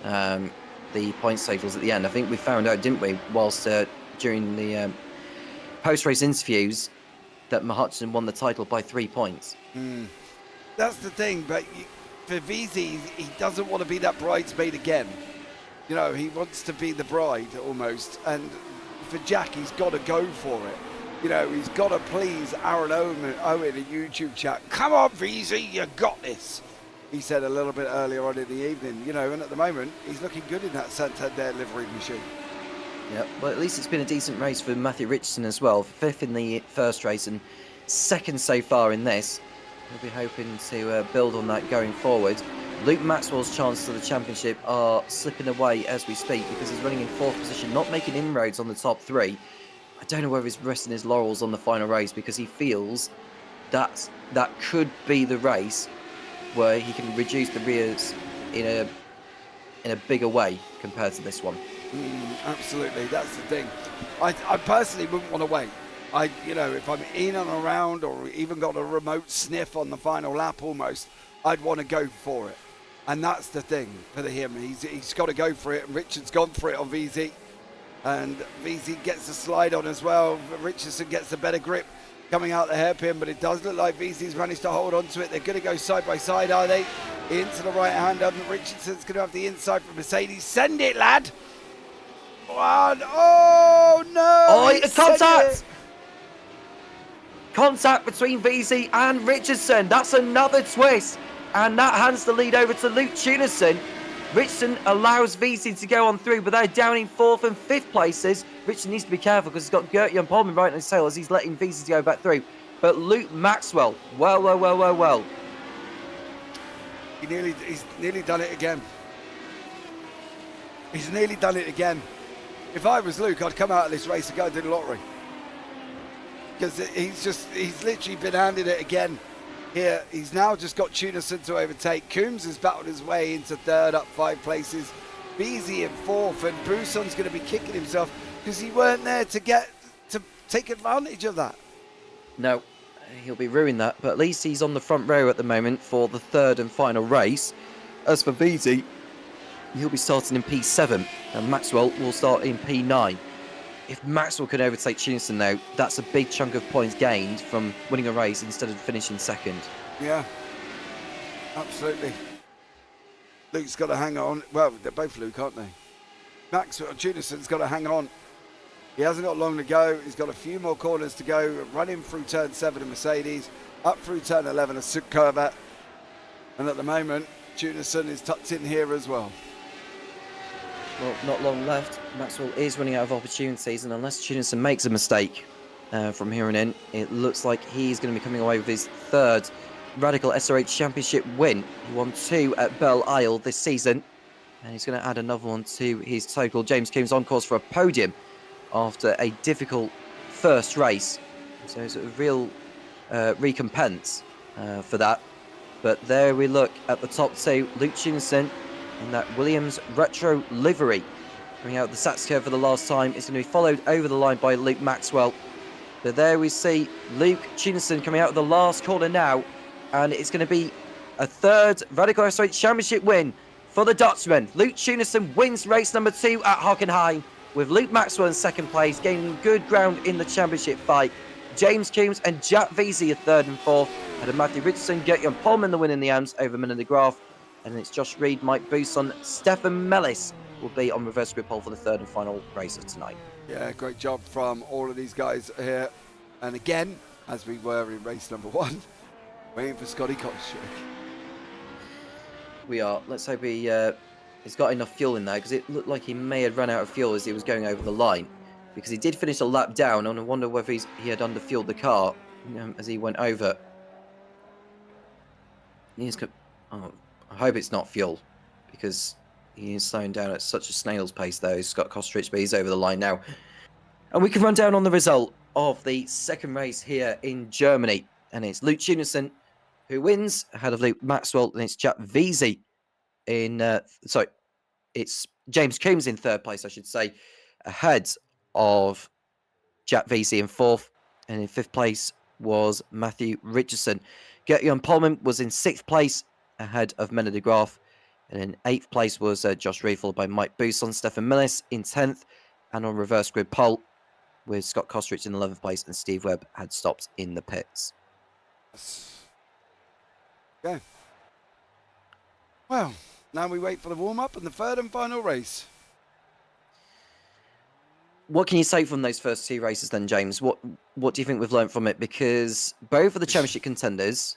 the points totals at the end. I think we found out, didn't we, whilst during the post-race interviews, that Hudson won the title by 3 points. That's the thing, but for Veazey, he doesn't want to be that bridesmaid again. He wants to be the bride almost, and for Jack, he's got to go for it. He's got to please Aaron Owen in a YouTube chat. Come on, Veazey, you got this, he said a little bit earlier on in the evening. And at the moment, he's looking good in that Santander livery machine. Yeah, well, at least it's been a decent race for Matthew Richardson as well. 5th in the first race and 2nd so far in this. We'll be hoping to build on that going forward. Luke Maxwell's chances of the championship are slipping away as we speak, because he's running in 4th position, not making inroads on the top 3. I don't know whether he's resting his laurels on the final race, because he feels that could be the race where he can reduce the rears in a bigger way compared to this one. Absolutely, that's the thing. I personally wouldn't want to wait. If I'm in and around, or even got a remote sniff on the final lap almost, I'd want to go for it. And that's the thing for him. He's got to go for it. Richard's gone for it on Veazey. And Veazey gets the slide on as well. Richardson gets the better grip coming out the hairpin, but it does look like Veazey's managed to hold on to it. They're going to go side by side, are they? Into the right hand, and Richardson's going to have the inside from Mercedes. Send it, lad! One. Oh, no! Oh, contact! Contact between Veazey and Richardson. That's another twist. And that hands the lead over to Luke Tunison. Richardson allows Veazey to go on through, but they're down in 4th and 5th places. Richardson needs to be careful because he's got Gert-Jan Polman right on his tail as he's letting Veazey go back through. But Luke Maxwell, well. He's nearly done it again. He's nearly done it again. If I was Luke, I'd come out of this race and go and do the lottery. Because he's literally been handed it again here. He's now just got Tunison to overtake. Coombs has battled his way into 3rd, up 5 places. Veazey in 4th, and Buson's going to be kicking himself because he weren't there to take advantage of that. No, he'll be ruining that, but at least he's on the front row at the moment for the 3rd and final race. As for Veazey, he'll be starting in P7, and Maxwell will start in P9. If Maxwell can overtake Tunison, though, that's a big chunk of points gained from winning a race instead of finishing 2nd. Yeah, absolutely. Luke's got to hang on. Well, they're both Luke, aren't they? Maxwell, Tunison's got to hang on. He hasn't got long to go. He's got a few more corners to go. Running through turn 7 a Mercedes, up through turn 11 a Corvette. And at the moment, Tunison is tucked in here as well. Well, not long left. Maxwell is running out of opportunities, and unless Tunison makes a mistake from here on in, it looks like he's going to be coming away with his 3rd Radical SR8 Championship win. He won 2 at Belle Isle this season, and he's going to add another one to his total. James Coombs on course for a podium after a difficult first race, so it's a real recompense for that. But there we look at the top 2. Luke Tunison in that Williams retro livery, coming out the Sats curve for the last time. It's going to be followed over the line by Luke Maxwell. But there we see Luke Tunison coming out of the last corner now, and it's going to be a 3rd Radical SR8 Championship win for the Dutchman. Luke Tunison wins race number 2 at Hockenheim, with Luke Maxwell in 2nd place, gaining good ground in the championship fight. James Coombs and Jack Veazey are 3rd and 4th, and Matthew Richardson, Gert-Jan Polman the win in the AMS over Miller de Graaf. and it's Josh Reed, Mike Bousson, Stefan Mellis will be on reverse grid pole for the third and final race of tonight. Yeah, great job from all of these guys here. And again, as we were in race number 1, waiting for Scotty Kostrick. We are. Let's hope he's got enough fuel in there, because it looked like he may have run out of fuel as he was going over the line, because he did finish a lap down, and I wonder whether he had underfueled the car as he went over. Oh, I hope it's not fuel, because he is slowing down at such a snail's pace though, Scott Kostrich, but he's over the line now. And we can run down on the result of the second race here in Germany. And it's Luke Tunison who wins ahead of Luke Maxwell, and it's Jack Veazey in... it's James Coombs in third place, I should say, ahead of Jack Veazey in fourth. And in fifth place was Matthew Richardson. Gert-Jan Polman was in sixth place ahead of Mena de Graaf. And in eighth place was Josh Reed, followed by Mike Bousson, Stefan Millis in 10th. And on reverse grid pole with Scott Kostrich in 11th place, and Steve Webb had stopped in the pits. Okay. Well, now we wait for the warm-up and the third and final race. What can you say from those first two races then, James? What do you think we've learned from it? Because both of the championship contenders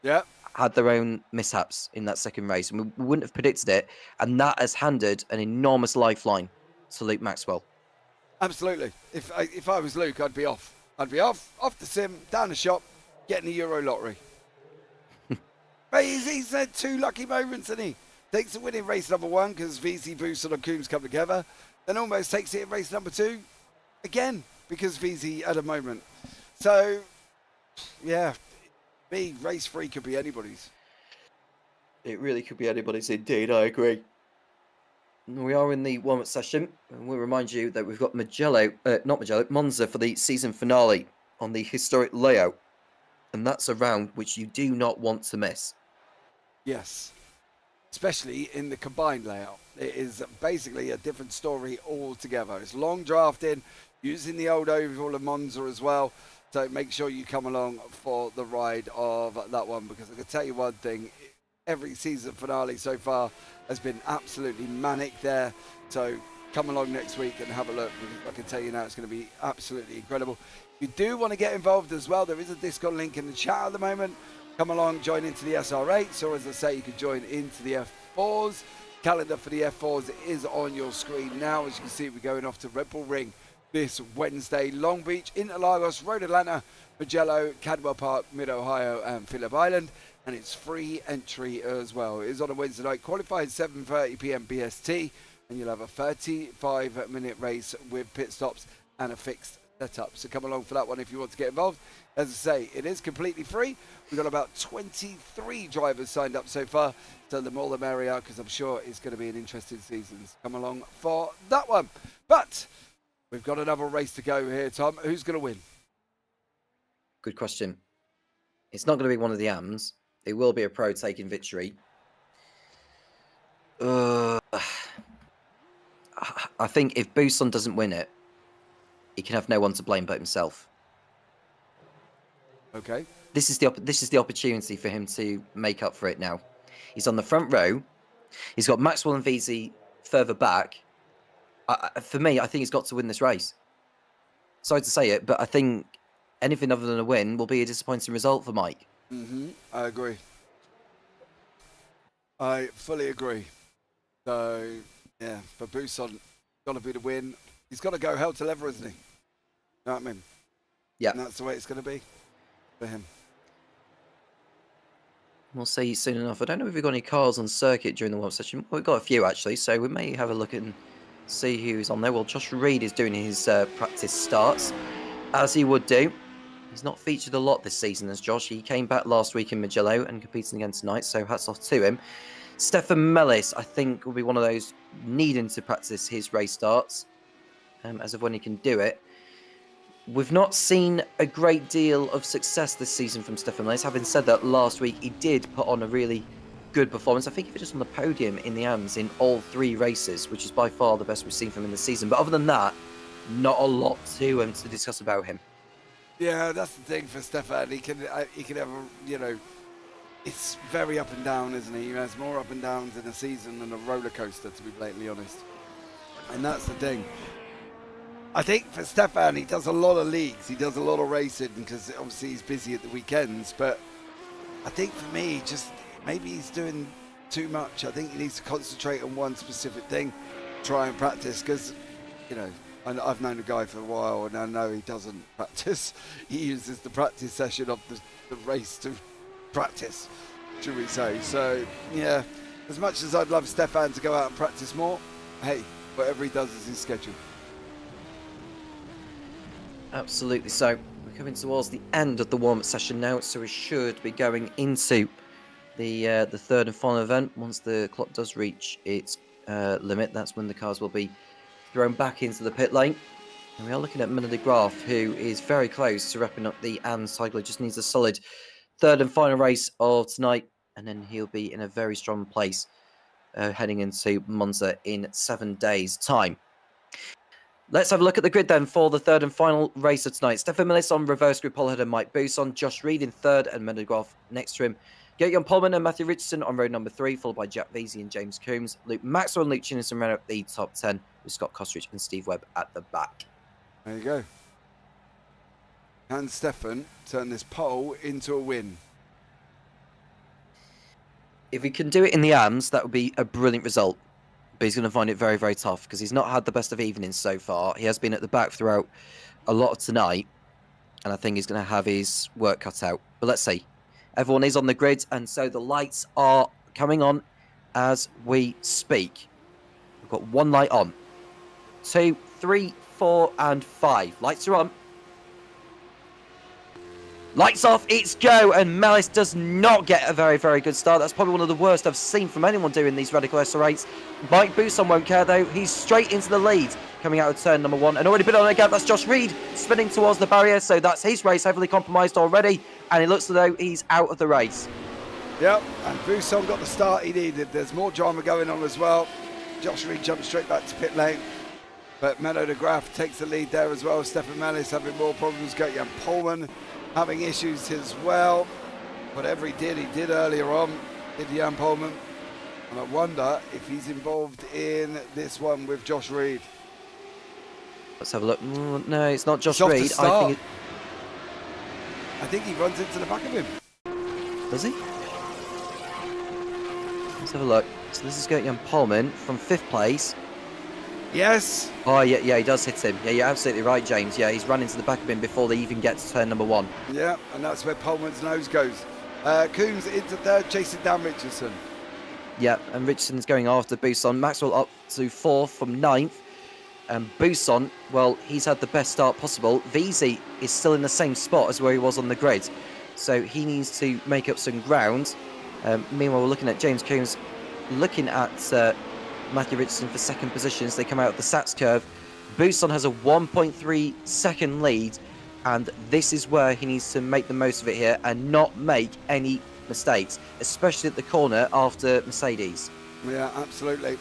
had their own mishaps in that second race, and we wouldn't have predicted it, and that has handed an enormous lifeline to Luke Maxwell. Absolutely. If I was Luke, I'd be off. I'd be off the sim, down the shop, getting the Euro lottery. But he's had two lucky moments, hasn't he? Takes a win in race number 1 because VC, Bousson and Coombs come together. Then almost takes it in race number 2 again because VC had a moment. So, yeah, race 3 could be anybody's. It really could be anybody's indeed, I agree. We are in the warm-up session, and we'll remind you that we've got Monza for the season finale on the historic layout, and that's a round which you do not want to miss. Yes, especially in the combined layout. It is basically a different story altogether. It's long drafting, using the old oval of Monza as well, so make sure you come along for the ride of that one, because I can tell you one thing, every season finale so far has been absolutely manic there. So come along next week and have a look. I can tell you now, it's going to be absolutely incredible. If you do want to get involved as well, there is a Discord link in the chat at the moment. Come along, join into the SR8s, or as I say, you can join into the F4s. Calendar for the F4s is on your screen now. As you can see, we're going off to Red Bull Ring this Wednesday. Long Beach, Interlagos, Road Atlanta, Magello, Cadwell Park, Mid-Ohio and Phillip Island. And it's free entry as well. It is on a Wednesday night, qualified 7:30 p.m. BST, and you'll have a 35-minute race with pit stops and a fixed setup. So come along for that one if you want to get involved. As I say, it is completely free. We've got about 23 drivers signed up so far, so the more the merrier, because I'm sure it's going to be an interesting season. So come along for that one. But we've got another race to go here, Tom. Who's going to win? Good question. It's not going to be one of the AMs. It will be a pro taking victory. I think if Bousson doesn't win it, he can have no one to blame but himself. Okay. This is the opportunity for him to make up for it now. He's on the front row. He's got Maxwell and VZ further back. For me, I think he's got to win this race. Sorry to say it, but I think anything other than a win will be a disappointing result for Mike. I agree. I fully agree. So, yeah, for Bousson, got to be the win. He's got to go hell to leather, isn't he? Know what I mean? Yeah. And that's the way it's going to be for him. We'll see soon enough. I don't know if we've got any cars on circuit during the warm-up session. We've got a few, actually, so we may have a look and see who's on there. Well, Josh Reed is doing his practice starts, as he would do. He's not featured a lot this season as Josh. He came back last week in Magello and competing again tonight, so hats off to him. Stefan Mellis, I think, will be one of those needing to practice his race starts, as of when he can do it. We've not seen a great deal of success this season from Stefan Mellis. Having said that, last week he did put on a really good performance. I think he finished on the podium in the AMS in all 3 races, which is by far the best we've seen from him in the season. But other than that, not a lot to discuss about him. Yeah, that's the thing for Stefan. He can have, it's very up and down, isn't he? He has more up and downs in a season than a roller coaster, to be blatantly honest. And that's the thing. I think for Stefan, he does a lot of leagues. He does a lot of racing because obviously he's busy at the weekends. But I think for me, just maybe he's doing too much. I think he needs to concentrate on one specific thing, try and practice. Because, you know, I've known the guy for a while and I know he doesn't practice. He uses the practice session of the race to practice, should we say. So, yeah, as much as I'd love Stefan to go out and practice more, hey, whatever he does is his schedule. Absolutely. So we're coming towards the end of the warm-up session now, so we should be going into the third and final event. Once the clock does reach its limit, that's when the cars will be thrown back into the pit lane. And we are looking at Miller de Graaf, who is very close to wrapping up the ANS cycle. He just needs a solid third and final race of tonight, and then he'll be in a very strong place heading into Monza in 7 days' time. Let's have a look at the grid then for the third and final race of tonight. Stefan Millis on reverse grid, Paul Head and Mike Bousson, Josh Reed in third and Miller de Graaf next to him. Gertjan Polman and Matthew Richardson on road number 3, followed by Jack Veazey and James Coombs. Luke Maxwell and Luke Chinison round up the top 10 with Scott Kostrich and Steve Webb at the back. There you go. Can Stefan turn this pole into a win? If he can do it in the AMS, that would be a brilliant result. But he's going to find it very, very tough because he's not had the best of evenings so far. He has been at the back throughout a lot of tonight, and I think he's going to have his work cut out. But let's see. Everyone is on the grid, and so the lights are coming on as we speak. We've got 1 light on. 2, 3, 4, and 5. Lights are on. Lights off, it's go, and Mellis does not get a very, very good start. That's probably one of the worst I've seen from anyone doing these Radical SR8s. Mike Bousson won't care, though. He's straight into the lead, coming out of turn number 1. And already been on a gap, that's Josh Reed spinning towards the barrier, so that's his race heavily compromised already, and it looks as though he's out of the race. Yep, and Bousson got the start he needed. There's more drama going on as well. Josh Reed jumps straight back to pit lane, but Melo de Graaf takes the lead there as well. Stefan Mellis having more problems. Gertjan Polman having issues as well. Whatever he did earlier on, did Jan Polman. And I wonder if he's involved in this one with Josh Reed. Let's have a look. No, it's not Josh It's off to Reed. start. I think he runs into the back of him. Does he? Let's have a look. So this is Gertjan Polman from 5th place. Yes. Oh, yeah, he does hit him. Yeah, you're absolutely right, James. Yeah, he's run into the back of him before they even get to turn number 1. Yeah, and that's where Polman's nose goes. Coombs into third, chasing down Richardson. Yeah, and Richardson's going after Bousson. Maxwell up to 4th from 9th. And Bousson, well, he's had the best start possible. Veazey is still in the same spot as where he was on the grid. So he needs to make up some ground. Meanwhile, we're looking at James Coombs, looking at Matthew Richardson for 2nd position as they come out of the Sats curve. Bousson has a 1.3 second lead, and this is where he needs to make the most of it here and not make any mistakes, especially at the corner after Mercedes. Yeah, absolutely.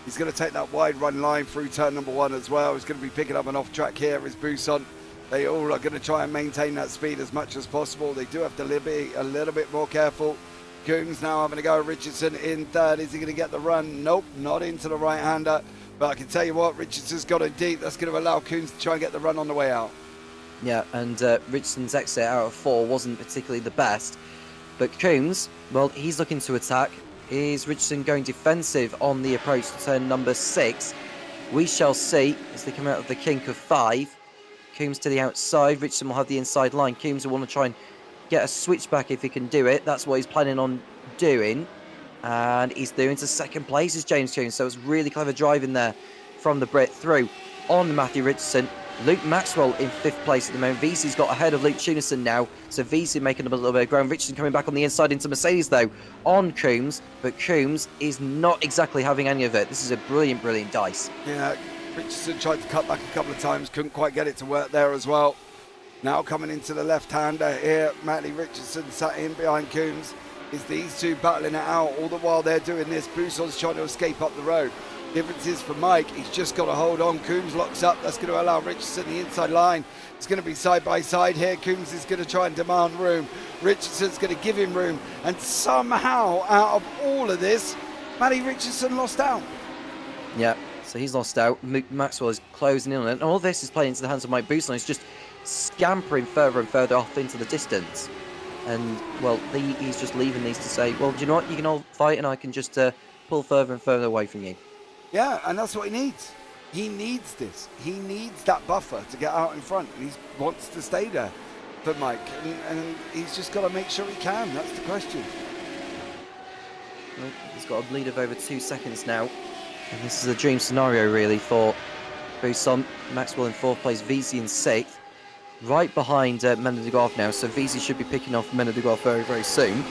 He's going to take that wide run line through turn number 1 as well. He's going to be picking up an off track here is Bousson. They all are going to try and maintain that speed as much as possible. They do have to be a little bit more careful. Coombs now having to go. Richardson in third. Is he going to get the run? Nope, not into the right-hander. But I can tell you what, Richardson's got it deep. That's going to allow Coombs to try and get the run on the way out. Yeah, and Richardson's exit out of 4 wasn't particularly the best. But Coombs, well, he's looking to attack. Is Richardson going defensive on the approach to turn number 6? We shall see as they come out of the kink of 5. Coombs to the outside. Richardson will have the inside line. Coombs will want to try and get a switchback if he can do it. That's what he's planning on doing. And he's doing to 2nd place is James Coombs. So it's really clever driving there from the Brit through on Matthew Richardson. Luke Maxwell in 5th place at the moment. Veazey's got ahead of Luke Chinison now. So Veazey making a little bit of ground. Richardson coming back on the inside into Mercedes though on Coombs. But Coombs is not exactly having any of it. This is a brilliant, brilliant dice. Yeah, Richardson tried to cut back a couple of times. Couldn't quite get it to work there as well. Now coming into the left-hander here, Matty Richardson sat in behind Coombs. Is these two battling it out all the while they're doing this. Bousson's trying to escape up the road. Difference is for Mike, he's just got to hold on. Coombs locks up. That's going to allow Richardson the inside line. It's going to be side by side here. Coombs is going to try and demand room. Richardson's going to give him room. And somehow, out of all of this, Matty Richardson lost out. Yeah, so he's lost out. Maxwell is closing in on it. And all this is playing into the hands of Mike Bousson. He's just scampering further and further off into the distance. And, well, he's just leaving these to say, well, do you know what? You can all fight and I can just pull further and further away from you. Yeah, and that's what he needs. He needs this. He needs that buffer to get out in front, and he wants to stay there for Mike. And he's just got to make sure he can. That's the question. Well, he's got a lead of over 2 seconds now. And this is a dream scenario, really, for Bousson. Maxwell in 4th place, VZ in 6th. Right behind Mena de Graaf now, so VZ should be picking off Mena de Graaf very, very soon.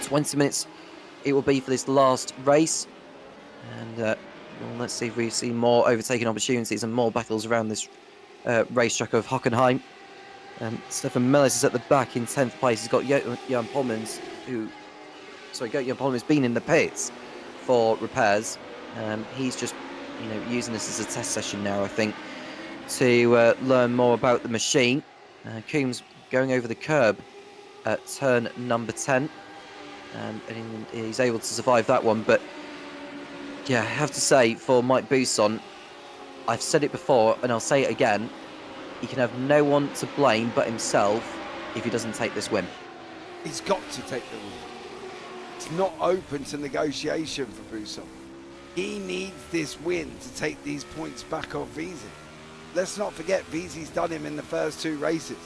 20 minutes it will be for this last race. And well, let's see if we see more overtaking opportunities and more battles around this racetrack of Hockenheim. Stefan Mellis is at the back in 10th place. He's got Jan Polmans, Jan Polmans been in the pits for repairs. He's just, using this as a test session now, I think, to learn more about the machine. Coombs going over the curb at turn number 10, and he's able to survive that one, but yeah, I have to say, for Mike Bousson, I've said it before and I'll say it again, he can have no one to blame but himself if he doesn't take this win. He's got to take the win. It's not open to negotiation for Bousson. He needs this win to take these points back off VZ. Let's not forget, VZ's done him in the first 2 races.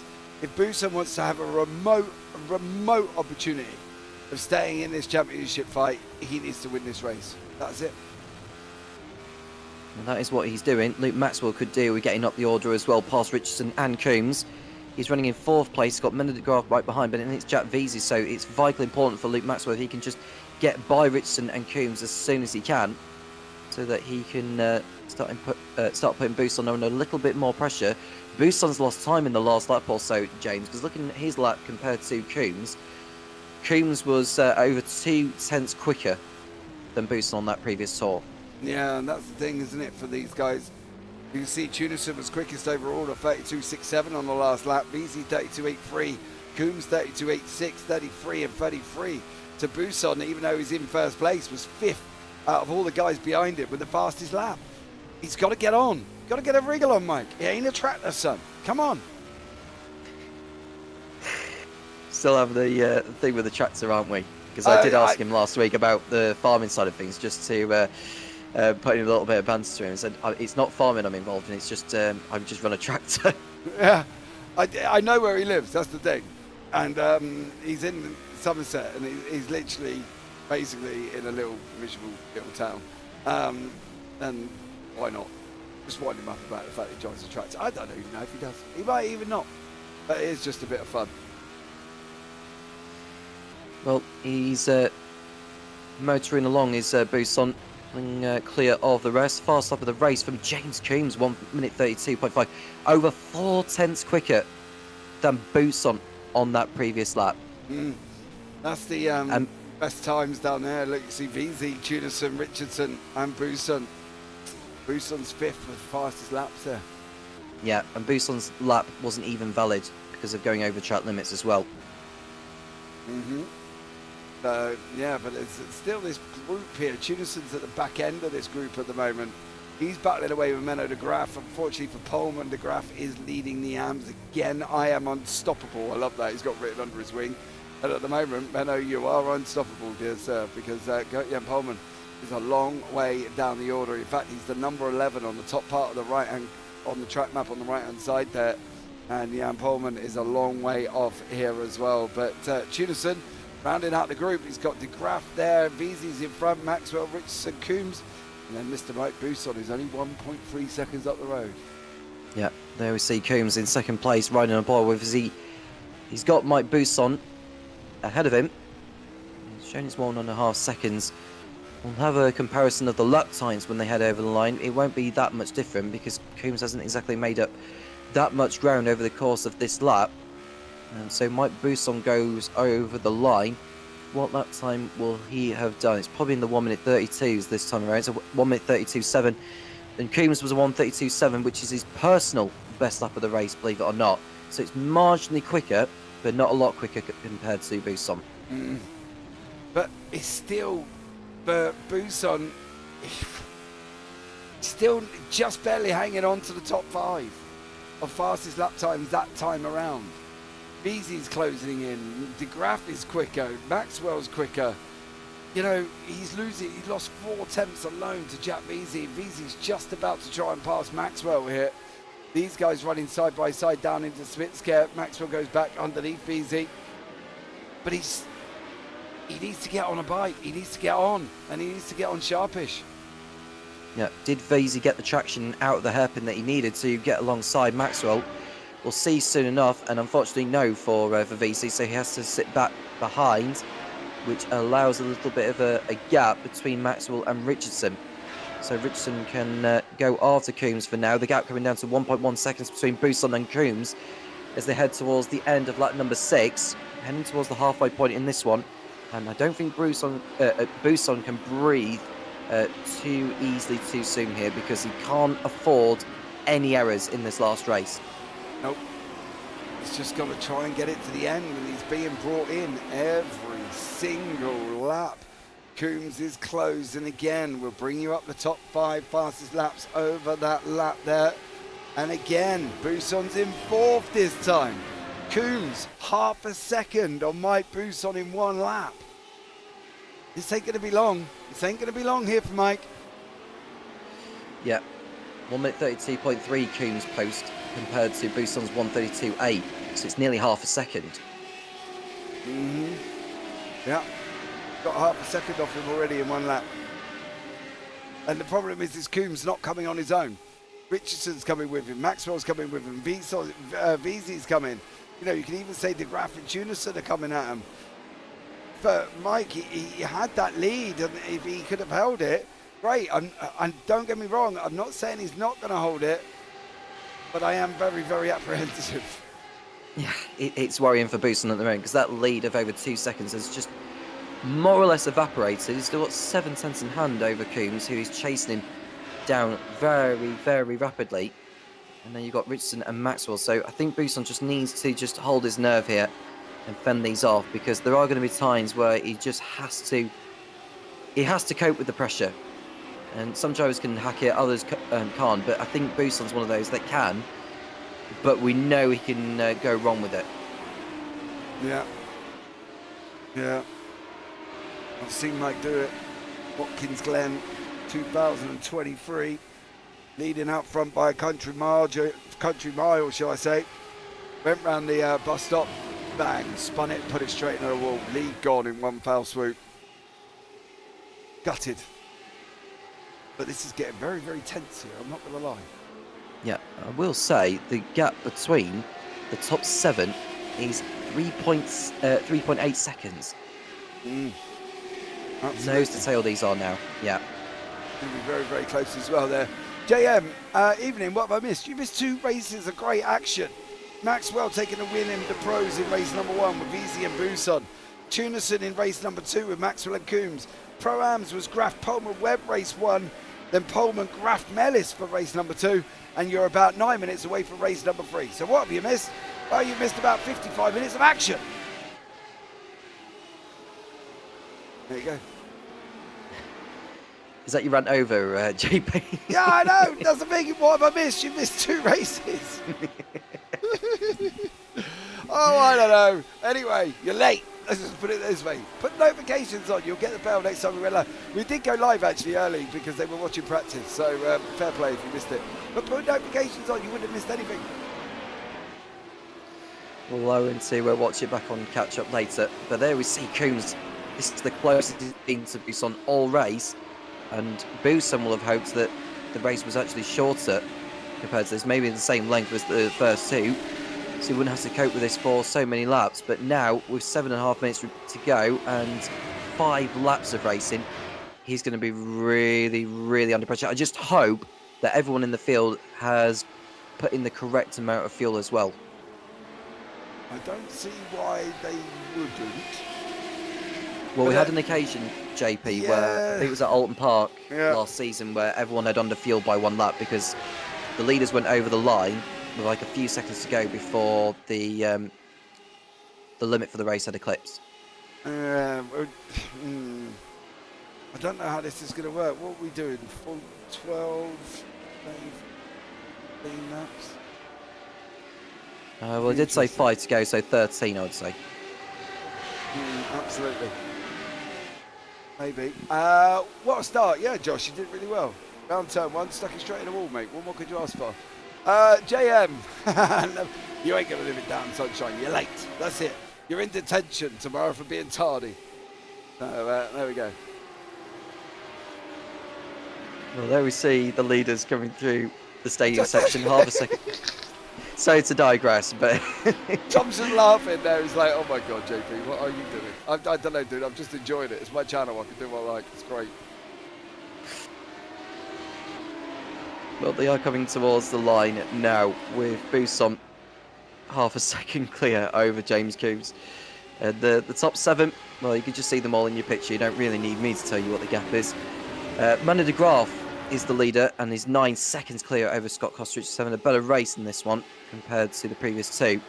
If Bousson wants to have a remote opportunity of staying in this championship fight, he needs to win this race. That's it. And that is what he's doing. Luke Maxwell could do with getting up the order as well, past Richardson and Coombs. He's running in 4th place. He's got Mena de Graaf right behind, but it's Jack Veazey, so it's vitally important for Luke Maxwell if he can just get by Richardson and Coombs as soon as he can, so that he can start putting Bousson under a little bit more pressure. Bousson's lost time in the last lap or so, James, because looking at his lap compared to Coombs, Coombs was over 2 tenths quicker than Bousson on that previous tour. Yeah, and that's the thing, isn't it, for these guys? You can see Tunison was quickest overall at 32.67 on the last lap. VZ 32.83, Coombs 32.86, 33 and 33. To Bousson, even though he's in first place, was 5th out of all the guys behind him with the fastest lap. He's got to get on. Got to get a wriggle on, Mike. He ain't a tractor, son. Come on. Still have the thing with the tractor, aren't we? Because I did ask him last week about the farming side of things, just to put in a little bit of banter to him, and said, it's not farming I'm involved in, it's just, I just run a tractor. Yeah, I know where he lives, that's the thing. And he's in Somerset, and he's literally, basically, in a miserable little town. And why not? Just wind him up about the fact he drives a tractor. I don't even know if he does. He might even not. But it is just a bit of fun. Well, he's motoring along his Bousson, clear of the rest. Fast up of the race from James Coombs, 1 minute 32.5. Over 4 tenths quicker than Bousson on that previous lap. That's the best times down there. Look, you see VZ, Tunison, Richardson and Bousson. Bousson's 5th with the fastest laps there. Yeah, and Bousson's lap wasn't even valid because of going over track limits as well. Yeah, but it's still this group here. Tunison's at the back end of this group at the moment. He's battling away with Menno de Graaf. Unfortunately for Polman, de Graaf is leading the AMs again. I am unstoppable. I love that. He's got written under his wing. And at the moment, Menno, you are unstoppable, dear sir, because Jan Polman is a long way down the order. In fact, he's the number 11 on the top part of the right-hand, on the track map on the right-hand side there. And Jan Polman is a long way off here as well. But Tunison, rounding out the group, he's got de Graaf there, VZ's in front, Maxwell, Richardson, Coombs, and then Mr. Mike Bousson, who's only 1.3 seconds up the road. Yeah, there we see Coombs in 2nd place, riding on board with he's got Mike Bousson ahead of him. He's shown his 1.5 seconds. We'll have a comparison of the lap times when they head over the line. It won't be that much different because Coombs hasn't exactly made up that much ground over the course of this lap. And so Mike Bousson goes over the line what lap time will he have done? It's probably in the 1 minute 32s this time around. So 1 minute 32.7. And Coombs was a 1:32.7, which is his personal best lap of the race, believe it or not. So it's marginally quicker, but not a lot quicker compared to Buson. But it's still, for Buson, still just barely hanging on to the top 5 of fastest lap times that time around. Beasley's closing in, De Graaf is quicker, Maxwell's quicker. You know, he's lost 4 tenths alone to Jack Veazey. Veazey's just about to try and pass Maxwell here. These guys running side by side down into Smitscare. Maxwell goes back underneath Veazey. But he needs to get on a bike. He needs to get on, and he needs to get on sharpish. Yeah, did Veazey get the traction out of the hairpin that he needed to get alongside Maxwell? We'll see soon enough, and unfortunately no for Veazey, so he has to sit back behind, which allows a little bit of a gap between Maxwell and Richardson. So Richardson can go after Coombs for now. The gap coming down to 1.1 seconds between Buson and Coombs as they head towards the end of lap number 6, heading towards the halfway point in this one. And I don't think Buson can breathe too easily too soon here, because he can't afford any errors in this last race. Nope. He's just got to try and get it to the end, and he's being brought in every single lap. Coombs is closed, and again, we'll bring you up the top 5 fastest laps over that lap there. And again, Buson's in 4th this time. Coombs, half a second on Mike Buson in 1 lap. This ain't going to be long. This ain't going to be long here for Mike. Yeah, 1 minute 32.3 Coombs post compared to Buson's 1:32.8, so it's nearly half a second. Yeah, got half a second off him already in 1 lap. And the problem is Coombs not coming on his own. Richardson's coming with him, Maxwell's coming with him, Veazey's coming. You know, you can even say De Graaf and Tunison are coming at him. But Mike, he had that lead, and if he could have held it, great. And don't get me wrong, I'm not saying he's not going to hold it, but I am very, very apprehensive. Yeah, it's worrying for Buson at the moment, because that lead of over 2 seconds has just more or less evaporated. He's still got 7 tenths in hand over Coombs, who is chasing him down very, very rapidly. And then you've got Richardson and Maxwell. So I think Buson just needs to just hold his nerve here and fend these off, because there are going to be times where he just has to cope with the pressure. And some drivers can hack it, others can't. But I think Buson's one of those that can. But we know he can go wrong with it. Yeah. I've seen Mike do it. Watkins Glen 2023. Leading out front by a country mile, shall I say. Went round the bus stop, bang, spun it, put it straight into the wall. Lead gone in 1 foul swoop. Gutted. But this is getting very, very tense here, I'm not going to lie. Yeah, I will say the gap between the top 7 is 3.8 seconds. Nose to tail these are now. Yeah. Going to be very, very close as well there. JM, evening, what have I missed? You missed 2 races of great action. Maxwell taking the win in the pros in race number 1 with Veazey and Buson. Tunison in race number 2 with Maxwell and Coombs. Pro-Ams was Graf Pullman Webb race 1, then Pullman Graf Mellis for race number 2, and you're about 9 minutes away from race number 3. So what have you missed? Well, you missed about 55 minutes of action. There you go. Is that your rant over, JP? Yeah, I know. That's the thing. What have I missed? You missed 2 races. Oh, I don't know. Anyway, you're late. Let's just put it this way. Put notifications on. You'll get the bell next time we went live. We did go live actually early because they were watching practice. So fair play if you missed it. But put notifications on. You wouldn't have missed anything. We'll lower into watch it back on catch up later. But there we see Coombs. This is the closest he's been to Buson all race. And Buson will have hoped that the race was actually shorter compared to this, maybe the same length as the first 2, so he wouldn't have to cope with this for so many laps. But now, with 7.5 minutes to go and 5 laps of racing, he's going to be really, really under pressure. I just hope that everyone in the field has put in the correct amount of fuel as well. I don't see why they wouldn't. Well, we But, had an occasion, JP, where I think it was at Alton Park last season, where everyone had underfueled by 1 lap because the leaders went over the line with like a few seconds to go before the limit for the race had eclipsed. I don't know how this is going to work. What are we doing? Full 12, 15 laps? Well, I did say 5 to go, so 13, I would say. Absolutely. Maybe. What a start. Yeah, Josh, you did really well. Round turn 1, stuck it straight in the wall, mate. What more could you ask for? JM, you ain't going to live it down, sunshine. You're late. That's it. You're in detention tomorrow for being tardy. So, there we go. Well, there we see the leaders coming through the stadium section, half a second. So to digress, but Thompson laughing there. He's like, oh my God, JP, what are you doing? I don't know, dude. I'm just enjoying it. It's my channel. I can do what I like. It's great. Well, they are coming towards the line now with Buson half a second clear over James Coombs. The top 7, well, you can just see them all in your picture. You don't really need me to tell you what the gap is. Manny de Graaf is the leader and is 9 seconds clear over Scott Kostrich. He's having a better race in this one compared to the previous 2.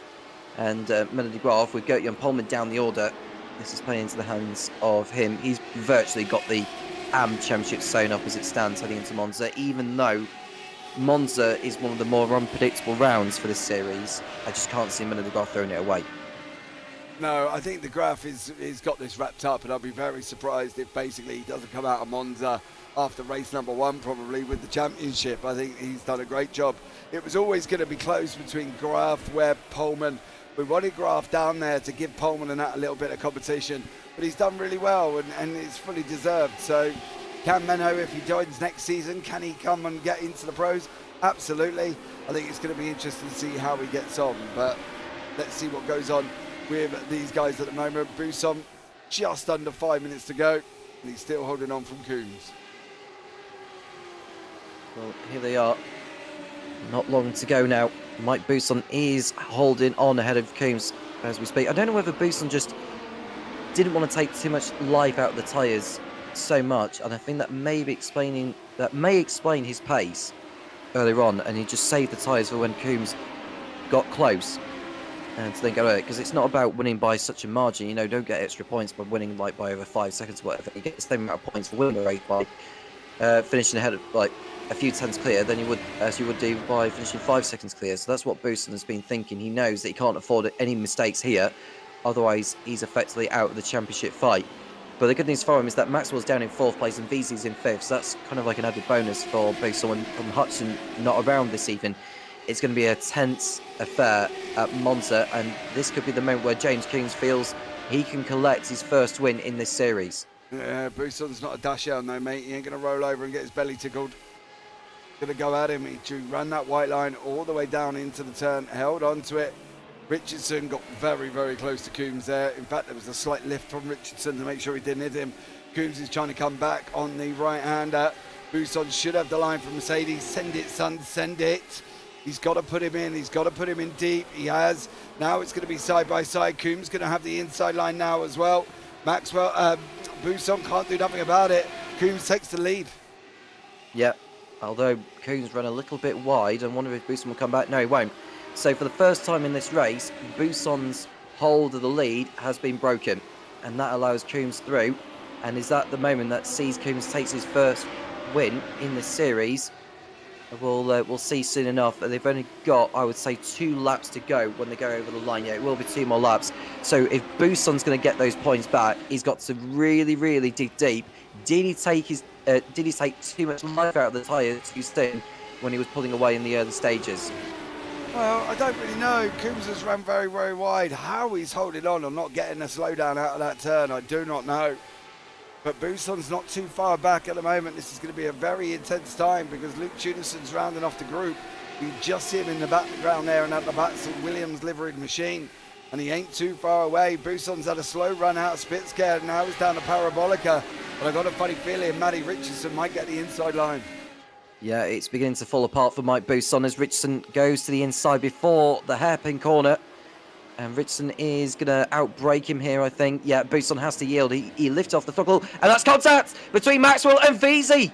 And Manny de Graaf with Gert-Jan Polman down the order. This is playing into the hands of him. He's virtually got the AM Championship sewn up as it stands heading into Monza, even though Monza is one of the more unpredictable rounds for this series. I just can't see Manny de Graaf throwing it away. No, I think de Graaf is got this wrapped up, and I'll be very surprised if basically he doesn't come out of Monza after race number 1, probably with the championship. I think he's done a great job. It was always going to be close between Graaf, Webb, Polman. We wanted Graaf down there to give Polman and that a little bit of competition, but he's done really well, and it's fully deserved. So can Menno, if he joins next season, can he come and get into the pros? Absolutely. I think it's going to be interesting to see how he gets on, but let's see what goes on with these guys at the moment. Buson just under 5 minutes to go, and he's still holding on from Coombs. Well, here they are. Not long to go now. Mike Buson is holding on ahead of Coombs as we speak. I don't know whether Buson just didn't want to take too much life out of the tyres so much, and I think that may explain his pace earlier on, and he just saved the tyres for when Coombs got close and to then go over, because it's not about winning by such a margin. You know, don't get extra points by winning like by over 5 seconds or whatever. You get the same amount of points for winning a race by finishing ahead of like a few tenths clear than you would do by finishing 5 seconds clear. So that's what Buson has been thinking. He knows that he can't afford any mistakes here, otherwise he's effectively out of the championship fight. But the good news for him is that Maxwell's down in 4th place and VZ's in 5th, so that's kind of like an added bonus for Buson. From Hudson not around this evening, it's going to be a tense affair at Monza, and this could be the moment where James Coombs feels he can collect his first win in this series. Yeah, Buson's not a dash out, no, mate. He ain't going to roll over and get his belly tickled. Going to go at him. He ran that white line all the way down into the turn, held on to it. Richardson got very, very close to Coombs there. In fact, there was a slight lift from Richardson to make sure he didn't hit him. Coombs is trying to come back on the right-hander. Buson should have the line from Mercedes. Send it, son, send it. He's got to put him in. He's got to put him in deep. He has. Now it's going to be side by side. Coombs going to have the inside line now as well. Maxwell, Buson can't do nothing about it. Coombs takes the lead. Yeah, although Coombs ran a little bit wide. I wonder if Buson will come back. No, he won't. So for the first time in this race, Buson's hold of the lead has been broken, and that allows Coombs through. And is that the moment that sees Coombs takes his first win in this series? We'll see soon enough. They've only got, I would say, 2 laps to go when they go over the line. Yeah, it will be 2 more laps. So if Buson's going to get those points back, he's got to really, really dig deep. Did he take too much life out of the tyre too soon when he was pulling away in the early stages? Well, I don't really know. Coombs has run very, very wide. How he's holding on and not getting a slowdown out of that turn, I do not know. But Buson's not too far back at the moment. This is going to be a very intense time because Luke Tunison's rounding off the group. You just see him in the background there, and at the back's a Williams liveried machine. And he ain't too far away. Buson's had a slow run out of Spitzker. Now he's down to Parabolica. But I've got a funny feeling Matty Richardson might get the inside line. Yeah, it's beginning to fall apart for Mike Buson as Richardson goes to the inside before the hairpin corner. And Richardson is going to outbrake him here, I think. Yeah, Buson has to yield. He lifted off the throttle, and that's contact between Maxwell and Veazey.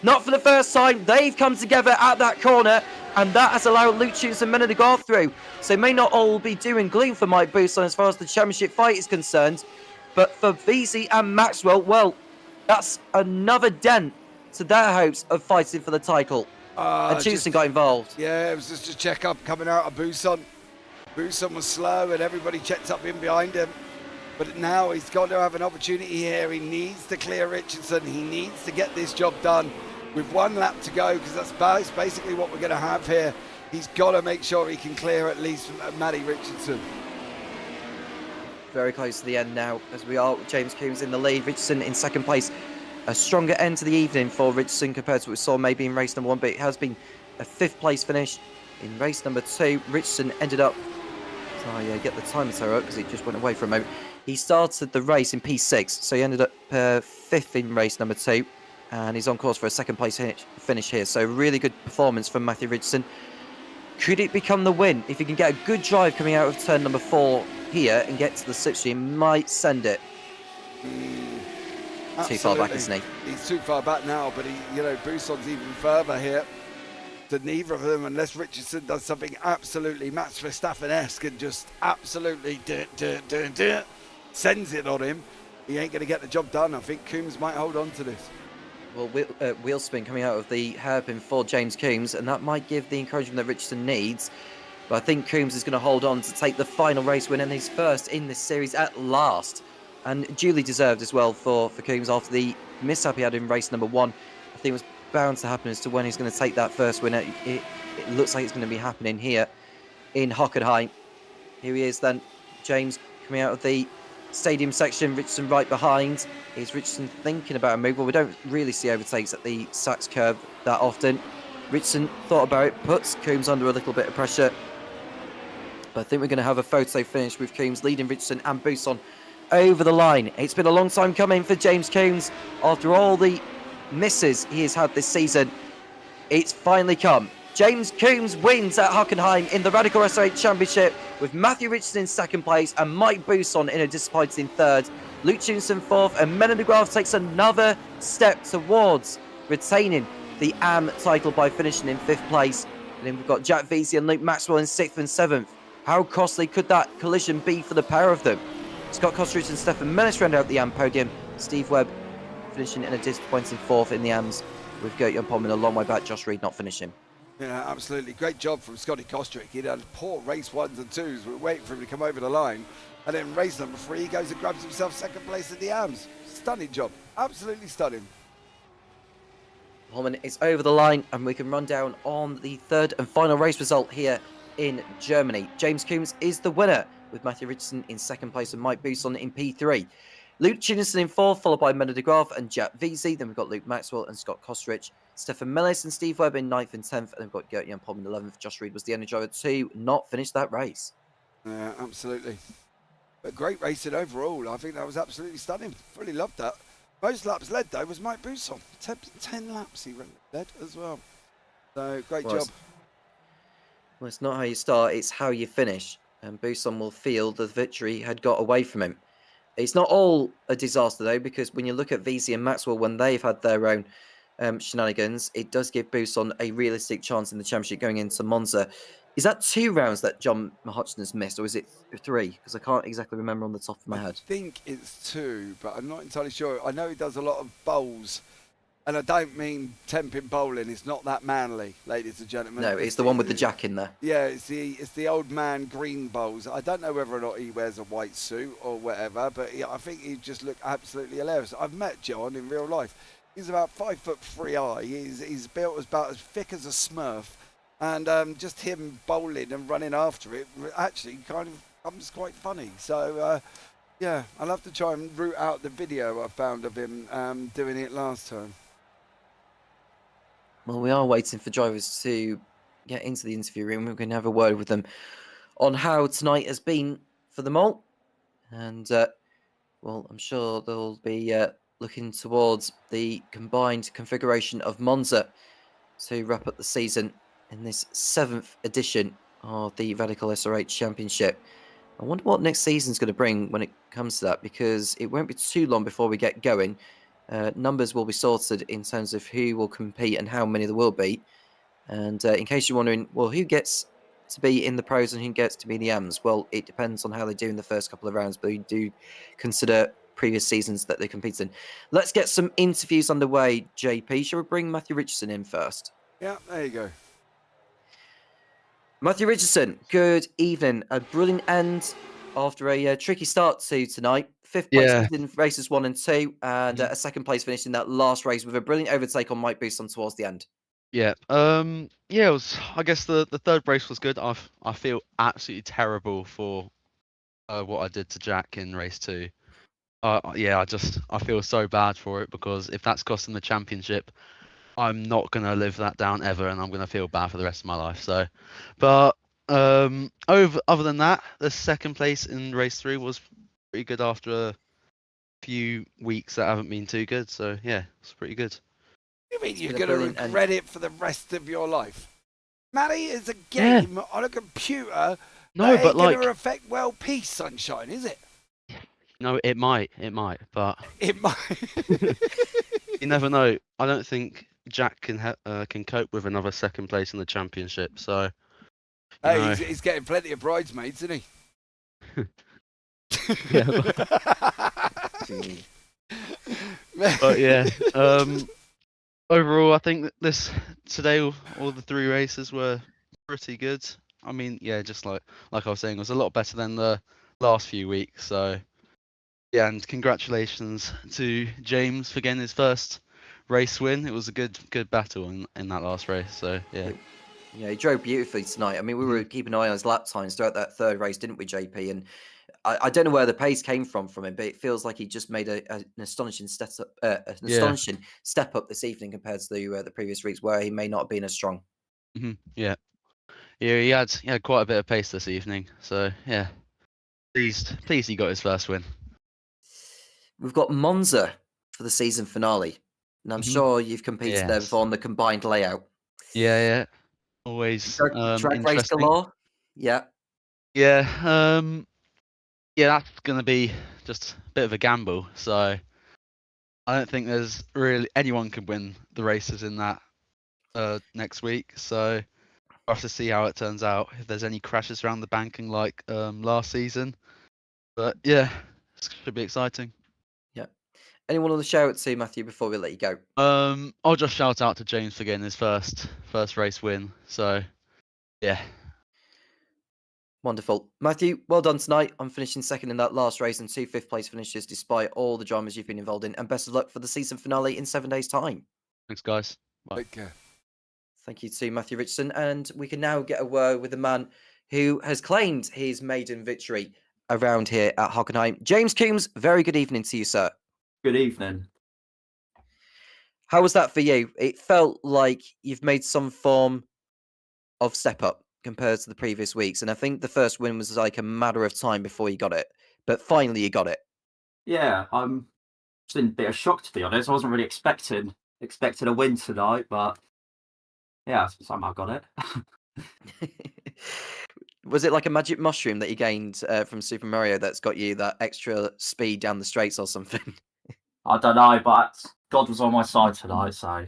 Not for the first time. They've come together at that corner, and that has allowed Lucius and Mena to go through. So may not all be doom and gloom for Mike Buson as far as the championship fight is concerned. But for Veazey and Maxwell, well, that's another dent to their hopes of fighting for the title. And Tucson got involved. Yeah, it was just a check-up coming out of Buson. Buson was slow and everybody checked up in behind him. But now he's got to have an opportunity here. He needs to clear Richardson. He needs to get this job done with 1 lap to go, because that's basically what we're going to have here. He's got to make sure he can clear at least Matty Richardson. Very close to the end now, as we are. James Coombs in the lead. Richardson in second place. A stronger end to the evening for Richardson compared to what we saw maybe in race number 1, but it has been a 5th place finish in race number 2. Richardson ended up... So I get the timer up because it just went away for a moment. He started the race in P6, so he ended up 5th in race number 2, and he's on course for a 2nd place finish here. So really good performance from Matthew Richardson. Could it become the win? If he can get a good drive coming out of turn number 4 here and get to the slipstream, might send it. Too far back, isn't he? He's too far back now, but Buson's even further here. To neither of them, unless Richardson does something absolutely Max Verstappen-esque and just absolutely sends it on him, he ain't going to get the job done. I think Coombs might hold on to this. Well, wheel spin coming out of the hairpin for James Coombs, and that might give the encouragement that Richardson needs. But I think Coombs is going to hold on to take the final race win, and he's first in this series at last. And duly deserved as well for Coombs after the mishap he had in race number 1. I think it was bound to happen as to when he's going to take that first win. It looks like it's going to be happening here in Hockenheim. Here he is then, James coming out of the stadium section, Richardson right behind. Is Richardson thinking about a move? Well, we don't really see overtakes at the Sachs curve that often. Richardson thought about it, puts Coombs under a little bit of pressure. But I think we're going to have a photo finish with Coombs leading Richardson and Buson over the line. It's been a long time coming for James Coombs. After all the misses he has had this season, it's finally come. James Coombs wins at Hockenheim in the Radical SR8 Championship with Matthew Richardson in 2nd place and Mike Buson in a disappointing 3rd. Luke Tunison 4th, and Mena de Graaf takes another step towards retaining the AM title by finishing in 5th place. And then we've got Jack Veazey and Luke Maxwell in 6th and 7th. How costly could that collision be for the pair of them? Scott Kostridge and Stefan Melis round out the AM podium. Steve Webb finishing in a disappointing 4th in the AMs, with Gert-Jan Pomming a long way back, Josh Reed not finishing. Yeah, absolutely. Great job from Scotty Kostrick. He'd had poor race 1s and 2s. We were waiting for him to come over the line. And then race number 3, he goes and grabs himself 2nd place at the AMs. Stunning job. Absolutely stunning. Pomming is over the line, and we can run down on the 3rd and final race result here in Germany. James Coombs is the winner, with Matthew Richardson in 2nd place and Mike Buson in P3. Luke Tunison in 4th, followed by Mena de Graaf and Jack Veazey. Then we've got Luke Maxwell and Scott Kostridge. Stefan Melis and Steve Webb in 9th and 10th. And then we've got Gert-Jan Pomming in 11th. Josh Reed was the only driver to not finish that race. Yeah, absolutely. But great racing overall. I think that was absolutely stunning. Really loved that. Most laps led, though, was Mike Buson. 10 laps he led as well. So, great job. Well, it's not how you start, it's how you finish. And Buson will feel the victory had got away from him. It's not all a disaster, though, because when you look at Veazey and Maxwell, when they've had their own shenanigans, it does give Buson a realistic chance in the championship going into Monza. Is that 2 rounds that John Hodgson's missed, or is it 3? Because I can't exactly remember on the top of my head. I think it's 2, but I'm not entirely sure. I know he does a lot of bowls, and I don't mean temping bowling. It's not that manly, ladies and gentlemen. No, it's the one with the jack in there. Yeah, it's the old man green bowls. I don't know whether or not he wears a white suit or whatever, but I think he just looked absolutely hilarious. I've met John in real life. He's about 5'3" high. He's built about as thick as a Smurf. And just him bowling and running after it actually kind of comes quite funny. So, yeah, I'll have to try and root out the video I found of him doing it last time. Well, we are waiting for drivers to get into the interview room. We're going to have a word with them on how tonight has been for them all. And, well, I'm sure they'll be looking towards the combined configuration of Monza to wrap up the season in this 7th edition of the Radical SR8 Championship. I wonder what next season's going to bring when it comes to that, because it won't be too long before we get going. Numbers will be sorted in terms of who will compete and how many there will be. And in case you're wondering, well, who gets to be in the pros and who gets to be in the AMs? Well, it depends on how they do in the first couple of rounds, but we do consider previous seasons that they competed in. Let's get some interviews underway, JP. Shall we bring Matthew Richardson in first? Yeah, there you go. Matthew Richardson, good evening. A brilliant end after a tricky start to tonight. Fifth place in races 1 and 2, and a second place finish in that last race with a brilliant overtake on Mike Boost on towards the end. Yeah. Yeah. It was. I guess the third race was good. I feel absolutely terrible for what I did to Jack in race 2. Yeah. I feel so bad for it, because if that's costing the championship, I'm not gonna live that down ever, and I'm gonna feel bad for the rest of my life. So, but other than that, the second place in race 3 was pretty good after a few weeks that haven't been too good. So yeah, it's pretty good. You mean It's you're been a going to brilliant end. regret it for the rest of your life? Matty, is a game on a computer No, that but ain't going like, to affect world peace, sunshine, is it? no, it might, but It might. you never know. I don't think Jack can cope with another second place in the championship. So, you Hey, know. he's getting plenty of bridesmaids, isn't he? Yeah, but yeah. Overall, I think that today, all the 3 races were pretty good. I mean, yeah, just like I was saying, it was a lot better than the last few weeks. So, yeah, and congratulations to James for getting his first race win. It was a good battle in that last race. So, yeah. Yeah, he drove beautifully tonight. I mean, we were keeping an eye on his lap times throughout that third race, didn't we, JP? And I don't know where the pace came from him, but it feels like he just made an astonishing step up this evening compared to the previous weeks, where he may not have been as strong. Yeah. Yeah, he had quite a bit of pace this evening. So yeah, pleased he got his first win. We've got Monza for the season finale, and I'm sure you've competed there before on the combined layout. Yeah. Always Track race interesting. galore. Yeah. Yeah. Yeah, that's gonna be just a bit of a gamble. So I don't think there's really anyone can win the races in that next week. So we'll have to see how it turns out. If there's any crashes around the banking like last season. But yeah, it should be exciting. Yeah. Anyone on the shout to Matthew before we let you go? I'll just shout out to James for getting his first race win. So yeah. Wonderful. Matthew, well done tonight. I'm finishing second in that last race and 2 fifth-place finishes despite all the dramas you've been involved in. And best of luck for the season finale in 7 days' time. Thanks, guys. Bye. Take care. Thank you to Matthew Richardson. And we can now get a word with the man who has claimed his maiden victory around here at Hockenheim. James Coombs, very good evening to you, sir. Good evening. How was that for you? It felt like you've made some form of step up compared to the previous weeks. And I think the first win was like a matter of time before you got it. But finally you got it. Yeah, I'm just in a bit of shock, to be honest. I wasn't really expecting a win tonight, but yeah, somehow got it. Was it like a magic mushroom that you gained from Super Mario that's got you that extra speed down the straights or something? I don't know, but God was on my side tonight, so.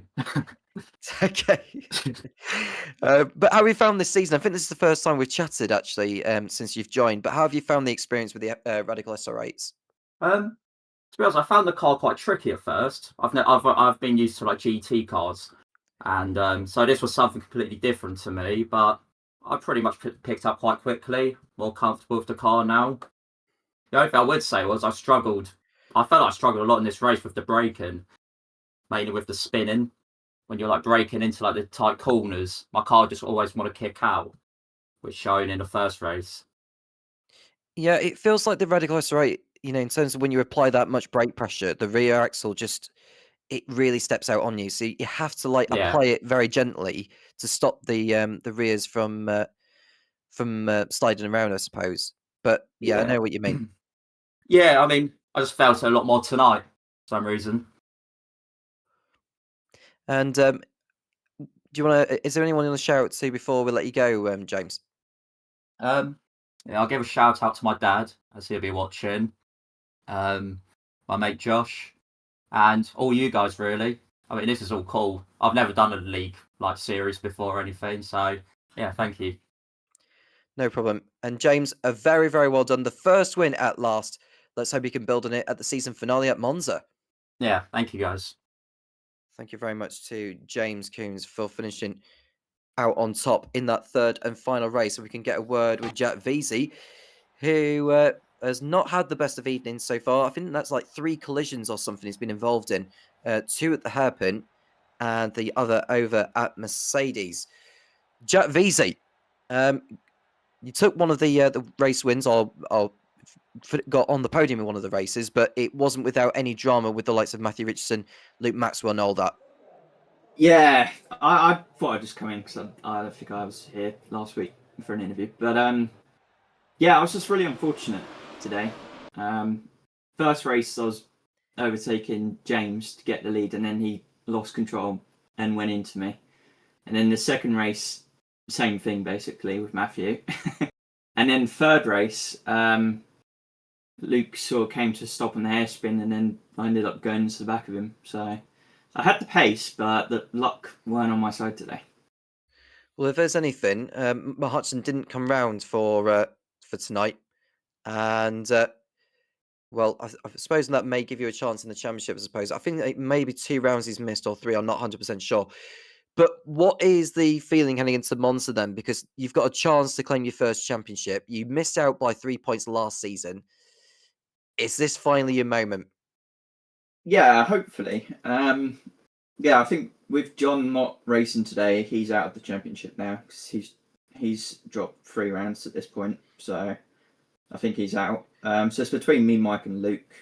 Okay. But how have you found this season? I think this is the first time we've chatted, actually, since you've joined. But how have you found the experience with the Radical SR8s? To be honest, I found the car quite tricky at first. I've been used to like GT cars, and so this was something completely different to me. But I pretty much picked up quite quickly. More comfortable with the car now. The only thing I would say was I struggled. I felt like I struggled a lot in this race with the braking, mainly with the spinning. When you're like braking into like the tight corners, my car just always want to kick out, which shown in the first race. Yeah, it feels like the Radical SR8, in terms of when you apply that much brake pressure, the rear axle it really steps out on you. So you have to apply it very gently to stop the rears from sliding around, I suppose. But yeah, I know what you mean. Yeah, I mean, I just felt it a lot more tonight for some reason. And do you want to? Is there anyone on the shout to before we let you go, James? Yeah, I'll give a shout out to my dad, as he'll be watching. My mate Josh, and all you guys, really. I mean, this is all cool. I've never done a league like series before or anything, so yeah, thank you. No problem. And James, a very, very well done. The first win at last. Let's hope you can build on it at the season finale at Monza. Yeah, thank you guys. Thank you very much to James Coombs for finishing out on top in that third and final race. So we can get a word with Jack Veazey, who has not had the best of evenings so far. I think that's like 3 collisions or something he's been involved in. 2 at the hairpin and the other over at Mercedes. Jack Veazey, you took one of the race wins or got on the podium in one of the races, but it wasn't without any drama with the likes of Matthew Richardson, Luke Maxwell, and all that. Yeah, I thought I'd just come in because I don't think I was here last week for an interview. But yeah, I was just really unfortunate today. First race, I was overtaking James to get the lead, and then he lost control and went into me. And then the second race, same thing basically with Matthew. And then third race, Luke sort of came to a stop on the hairspin, and then I ended up going into the back of him. So I had the pace, but the luck weren't on my side today. Well, if there's anything, Hudson didn't come round for tonight, and well, I suppose that may give you a chance in the championship. I suppose I think it maybe 2 rounds he's missed or 3. I'm not 100% sure. But what is the feeling heading into Monza then? Because you've got a chance to claim your first championship. You missed out by 3 points last season. Is this finally your moment? Yeah, hopefully. Yeah, I think with John not racing today, he's out of the championship now because he's dropped 3 rounds at this point. So I think he's out. So it's between me, Mike, and Luke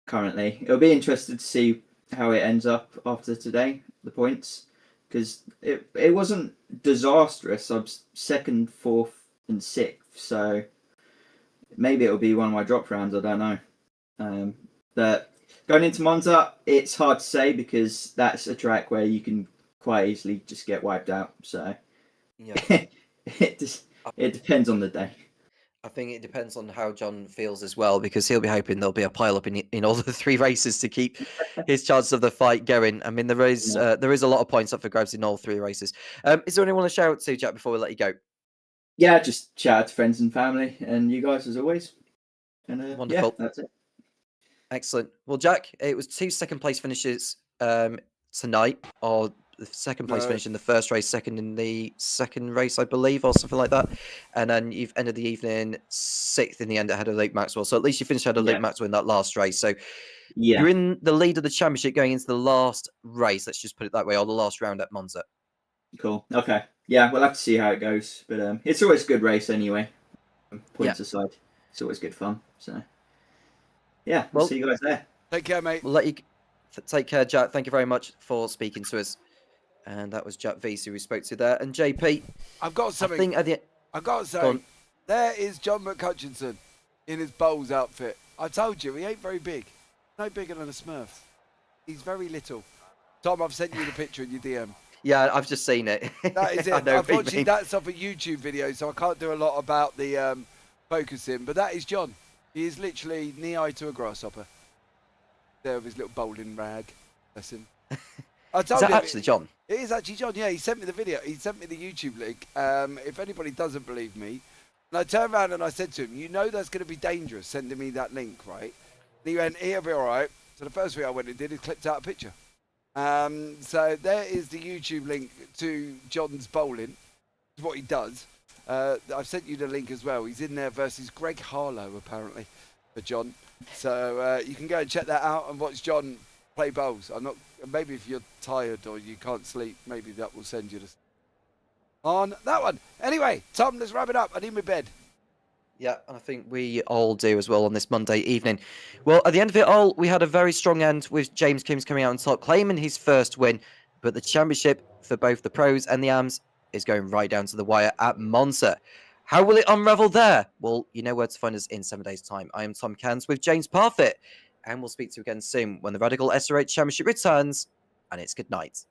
currently. It'll be interesting to see how it ends up after today, the points, because it wasn't disastrous. I was 2nd, 4th, and 6th. So maybe it'll be one of my drop rounds. I don't know. But going into Monza, it's hard to say because that's a track where you can quite easily just get wiped out. So Yeah. it depends on the day. I think it depends on how John feels as well, because he'll be hoping there'll be a pile up in all the 3 races to keep his chances of the fight going. I mean, there is a lot of points up for grabs in all 3 races. Is there anyone to shout out to, Jack, before we let you go? Yeah, just shout out to friends and family and you guys as always. And Wonderful. Yeah, that's it. Excellent. Well, Jack, it was 2 second place finishes tonight, or the second place finish in the first race, second in the second race, I believe, or something like that. And then you've ended the evening 6th in the end ahead of Luke Maxwell. So at least you finished ahead of Luke Maxwell in that last race. So you're in the lead of the championship going into the last race. Let's just put it that way, or the last round at Monza. Cool. Okay. Yeah, we'll have to see how it goes. But it's always a good race anyway. Points aside, it's always good fun. So yeah, we'll see you guys there. Take care, mate. We'll let you take care, Jack. Thank you very much for speaking to us. And that was Jack Veazey who we spoke to there. And JP, I've got something. I've got to say, there is John McHutchinson in his Bowls outfit. I told you, he ain't very big. No bigger than a Smurf. He's very little. Tom, I've sent you the picture in your DM. Yeah, I've just seen it. That is it. Unfortunately, that's off a YouTube video, so I can't do a lot about the focusing. But that is John. He is literally knee-high to a grasshopper. There with his little bowling rag. Bless him. Is that actually John? It is actually John. Yeah, he sent me the video. He sent me the YouTube link. If anybody doesn't believe me, and I turned around and I said to him, "You know that's going to be dangerous sending me that link, right?" And he went, "It'll be all right." So the first thing I went and did is clipped out a picture. So there is the YouTube link to John's bowling. Is what he does. I've sent you the link as well. He's in there versus Greg Harlow apparently for John. So you can go and check that out and watch John play bowls. Maybe if you're tired or you can't sleep, maybe that will send you on that one. Anyway, Tom, let's wrap it up. I need my bed. Yeah, and I think we all do as well on this Monday evening. Well, at the end of it all, we had a very strong end with James Coombs coming out on top, claiming his first win. But the championship for both the pros and the AMs is going right down to the wire at Monza. How will it unravel there? Well, you know where to find us in 7 days' time. I am Tom Cairns with James Parfitt, and we'll speak to you again soon when the Radical SR8 Championship returns, and it's good night.